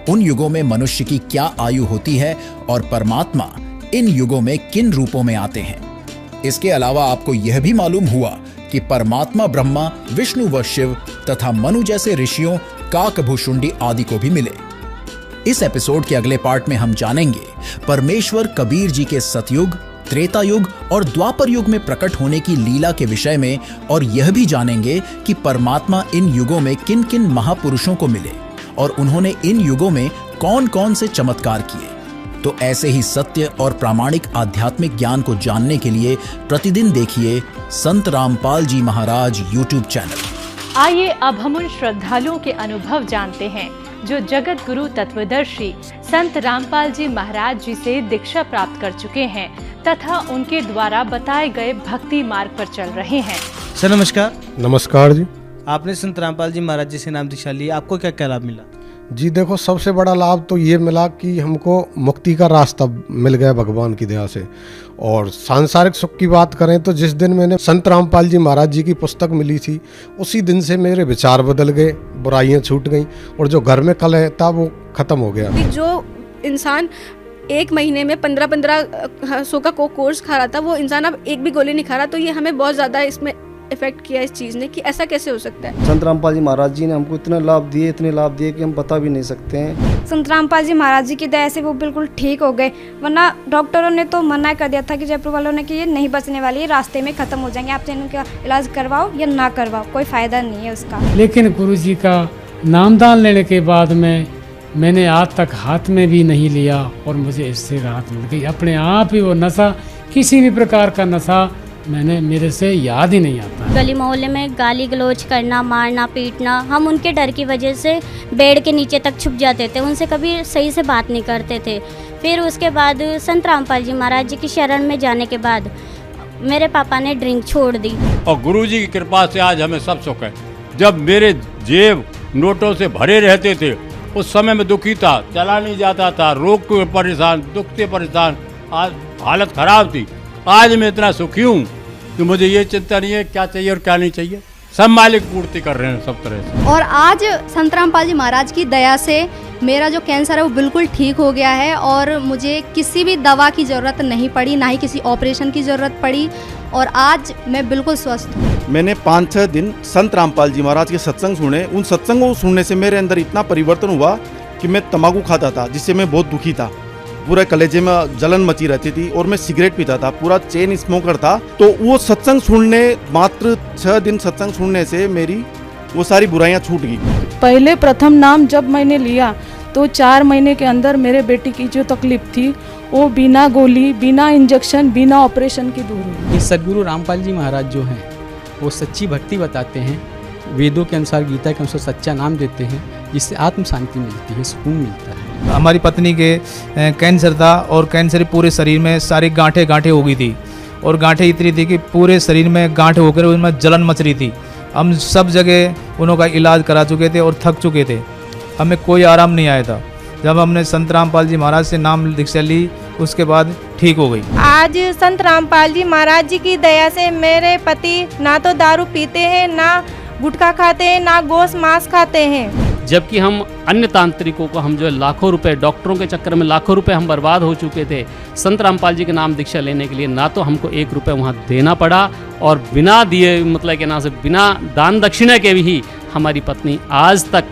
उन युगों में मनुष्य की क्या आयु होती है और परमात्मा इन युगों में किन रूपों में आते हैं। इसके अलावा आपको यह भी मालूम हुआ कि परमात्मा ब्रह्मा, विष्णु व शिव तथा मनु जैसे ऋषियों, काकभुशुंडी आदि को भी मिले। इस एपिसोड के अगले पार्ट में हम जानेंगे परमेश्वर कबीर जी के सतयुग, त्रेता युग और द्वापर युग में प्रकट होने की लीला के विषय में, और यह भी जानेंगे कि परमात्मा इन युगों में किन किन महापुरुषों को मिले और उन्होंने इन युगों में कौन कौन से चमत्कार किए। तो ऐसे ही सत्य और प्रामाणिक आध्यात्मिक ज्ञान को जानने के लिए प्रतिदिन देखिए संत रामपाल जी महाराज यूट्यूब चैनल। आइए अब हम उन श्रद्धालुओं के अनुभव जानते हैं जो जगत गुरु तत्वदर्शी संत रामपाल जी महाराज जी से दीक्षा प्राप्त कर चुके हैं तथा उनके द्वारा बताए गए भक्ति मार्ग पर चल रहे हैं। सर नमस्कार। नमस्कार जी। आपने संत रामपाल जी महाराज जी से नाम दीक्षा ली, आपको क्या क्या लाभ मिला? जी देखो, सबसे बड़ा लाभ तो ये मिला कि हमको मुक्ति का रास्ता मिल गया भगवान की दया से। और सांसारिक सुख की बात करें तो जिस दिन मैंने संत रामपाल जी महाराज जी की पुस्तक मिली थी उसी दिन से मेरे विचार बदल गए, बुराइयां छूट गईं और जो घर में कलह था वो खत्म हो गया। जो इंसान 1 महीने में 1500 का कोर्स खा रहा था, वो इंसान अब एक भी गोली नहीं खा रहा। तो ये हमें बहुत ज़्यादा इसमें इफेक्ट किया इस चीज़ ने कि ऐसा कैसे हो सकता है। संत रामपाल जी महाराज जी ने हमको इतने लाभ दिए कि हम बता भी नहीं सकते हैं। संत रामपाल जी महाराज जी की दया से वो बिल्कुल ठीक हो गए, वरना डॉक्टरों ने तो मना कर दिया था कि जयपुर वालों ने कि ये नहीं बचने वाली है, रास्ते में ख़त्म हो जाएंगे, आप इनका इलाज करवाओ या ना करवाओ, कोई फ़ायदा नहीं है उसका। लेकिन गुरु जी का नामदान लेने के बाद में मैंने आज तक हाथ में भी नहीं लिया और मुझे इससे राहत मिल गई। अपने आप ही वो नशा, किसी भी प्रकार का नशा मेरे से याद ही नहीं आता। गली मोहल्ले में गाली गलौज करना, मारना पीटना, हम उनके डर की वजह से बेड के नीचे तक छुप जाते थे, उनसे कभी सही से बात नहीं करते थे। फिर उसके बाद संत रामपाल जी महाराज जी की शरण में जाने के बाद मेरे पापा ने ड्रिंक छोड़ दी और गुरु जी की कृपा से आज हमें सब सुख है। जब मेरे जेब नोटों से भरे रहते थे उस समय में दुखी था, चला नहीं जाता था, रोग के परेशान, दुख से परेशान, आज हालत खराब थी। आज मैं इतना सुखी हूँ कि मुझे ये चिंता नहीं है क्या चाहिए और क्या नहीं चाहिए, सब मालिक पूर्ति कर रहे हैं सब तरह से। और आज संत रामपाल जी महाराज की दया से मेरा जो कैंसर है वो बिल्कुल ठीक हो गया है और मुझे किसी भी दवा की ज़रूरत नहीं पड़ी, ना ही किसी ऑपरेशन की ज़रूरत पड़ी और आज मैं बिल्कुल स्वस्थ हूँ। मैंने 5-6 दिन संत रामपाल जी महाराज के सत्संग सुने। उन सत्संगों को सुनने से मेरे अंदर इतना परिवर्तन हुआ कि मैं तंबाकू खाता था जिससे मैं बहुत दुखी था, पूरे कलेजे में जलन मची रहती थी और मैं सिगरेट पीता था, पूरा चेन स्मोकर था। तो वो सत्संग सुनने, मात्र 6 दिन सत्संग सुनने से मेरी वो सारी बुराइयां छूट गई। पहले प्रथम नाम जब मैंने लिया तो 4 महीने के अंदर मेरे बेटी की जो तकलीफ थी वो बिना गोली, बिना इंजेक्शन, बिना ऑपरेशन की दूर हुई। सदगुरु रामपाल जी महाराज जो हैं वो सच्ची भक्ति बताते हैं, वेदों के अनुसार, गीता के अनुसार सच्चा नाम देते हैं, जिससे आत्म शांति मिलती है, सुकून मिलता है। हमारी पत्नी के कैंसर था और कैंसर पूरे शरीर में सारी गांठें हो गई थी और गांठें इतनी थी कि पूरे शरीर में गांठें होकर उनमें जलन मच रही थी। हम सब जगह उनका इलाज करा चुके थे और थक चुके थे, हमें कोई आराम नहीं आया था। जब हमने संत रामपाल जी महाराज से नाम दीक्षा ली उसके बाद ठीक हो गई। आज संत रामपाल जी महाराज जी की दया से मेरे पति ना तो दारू पीते हैं, ना गुटखा खाते हैं, ना गोश्त मांस खाते हैं। जबकि हम अन्य तांत्रिकों को, हम जो लाखों रुपए, डॉक्टरों के चक्कर में लाखों रुपए हम बर्बाद हो चुके थे, संत रामपाल जी के नाम दीक्षा लेने के लिए ना तो हमको 1 रुपये वहाँ देना पड़ा और बिना दिए, मतलब के नाम से बिना दान दक्षिणा के भी हमारी पत्नी आज तक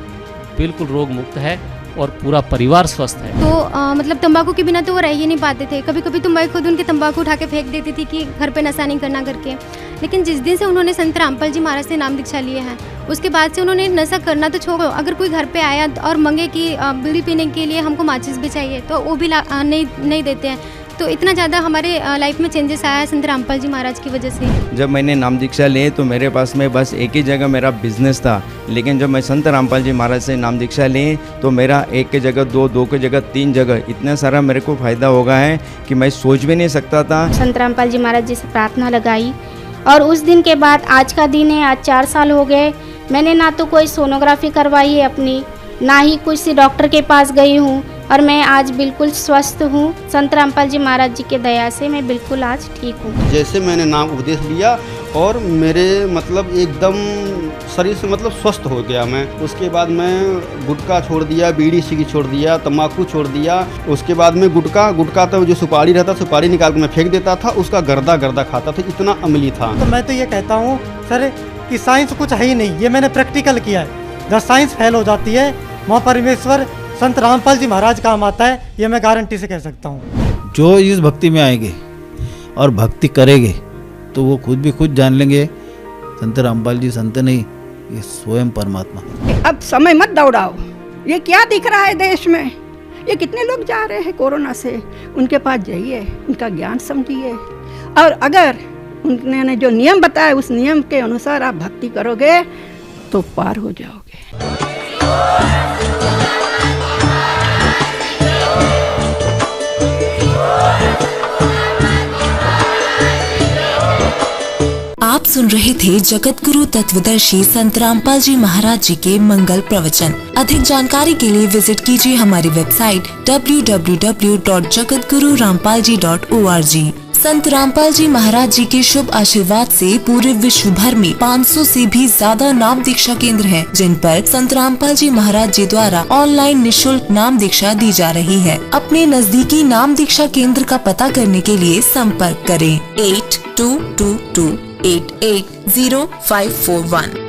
बिल्कुल रोग मुक्त है और पूरा परिवार स्वस्थ है। तो मतलब तंबाकू के बिना तो वो रह ही नहीं पाते थे। कभी कभी तो मैं खुद उनके तंबाकू उठा के फेंक देती थी कि घर पे नशा नहीं करना करके। लेकिन जिस दिन से उन्होंने संत रामपाल जी महाराज से नाम दीक्षा लिए हैं उसके बाद से उन्होंने नशा करना तो छोड़ो, अगर कोई घर पे आया और मांगे कि बीड़ी पीने के लिए हमको माचिस भी चाहिए तो वो भी नहीं देते हैं। तो इतना ज़्यादा हमारे लाइफ में चेंजेस आया है संत रामपाल जी महाराज की वजह से। जब मैंने नाम दीक्षा ली तो मेरे पास में बस एक ही जगह मेरा बिजनेस था, लेकिन जब मैं संत रामपाल जी महाराज से नाम दीक्षा ली तो मेरा एक की जगह दो की जगह 3 जगह इतना सारा मेरे को फ़ायदा हो गया है कि मैं सोच भी नहीं सकता था। संत रामपाल जी महाराज जी से प्रार्थना लगाई और उस दिन के बाद आज का दिन है, आज 4 साल हो गए। मैंने ना तो कोई सोनोग्राफी करवाई है अपनी, ना ही किसी डॉक्टर के पास गई हूँ और मैं आज बिल्कुल स्वस्थ हूँ। संत रामपाल जी महाराज जी के दया से मैं बिल्कुल आज ठीक हूँ। जैसे मैंने नाम उपदेश लिया और मेरे मतलब एकदम शरीर से मतलब स्वस्थ हो गया मैं। उसके बाद मैं गुटखा छोड़ दिया, बीड़ी सिगरेट छोड़ दिया, तम्बाकू छोड़ दिया। उसके बाद में गुटखा तो जो सुपारी रहता, सुपारी निकाल कर मैं फेंक देता था, उसका गर्दा खाता था, इतना अमली था। तो मैं तो ये कहता हूँ सर कि साइंस कुछ है ही नहीं, ये मैंने प्रैक्टिकल किया है। जब साइंस फेल हो जाती है वहाँ परमेश्वर संत रामपाल जी महाराज काम आता है, ये मैं गारंटी से कह सकता हूँ। जो इस भक्ति में आएंगे और भक्ति करेंगे तो वो खुद भी खुद जान लेंगे संत रामपाल जी संत नहीं, ये स्वयं परमात्मा। अब समय मत दौड़ाओ, ये क्या दिख रहा है देश में, ये कितने लोग जा रहे हैं कोरोना से, उनके पास जाइए, उनका ज्ञान समझिए और अगर उन्होंने जो नियम बताया उस नियम के अनुसार आप भक्ति करोगे तो पार हो जाओगे। आप सुन रहे थे जगत गुरु तत्वदर्शी संत रामपाल जी महाराज जी के मंगल प्रवचन। अधिक जानकारी के लिए विजिट कीजिए हमारी वेबसाइट www.jagatgururampalji.org। संत रामपाल जी महाराज जी के शुभ आशीर्वाद से पूरे विश्व भर में 500 से भी ज्यादा नाम दीक्षा केंद्र हैं, जिन पर संत रामपाल जी महाराज जी द्वारा ऑनलाइन निशुल्क नाम दीक्षा दी जा रही है। अपने नजदीकी नाम दीक्षा केंद्र का पता करने के लिए संपर्क करें 8222880541।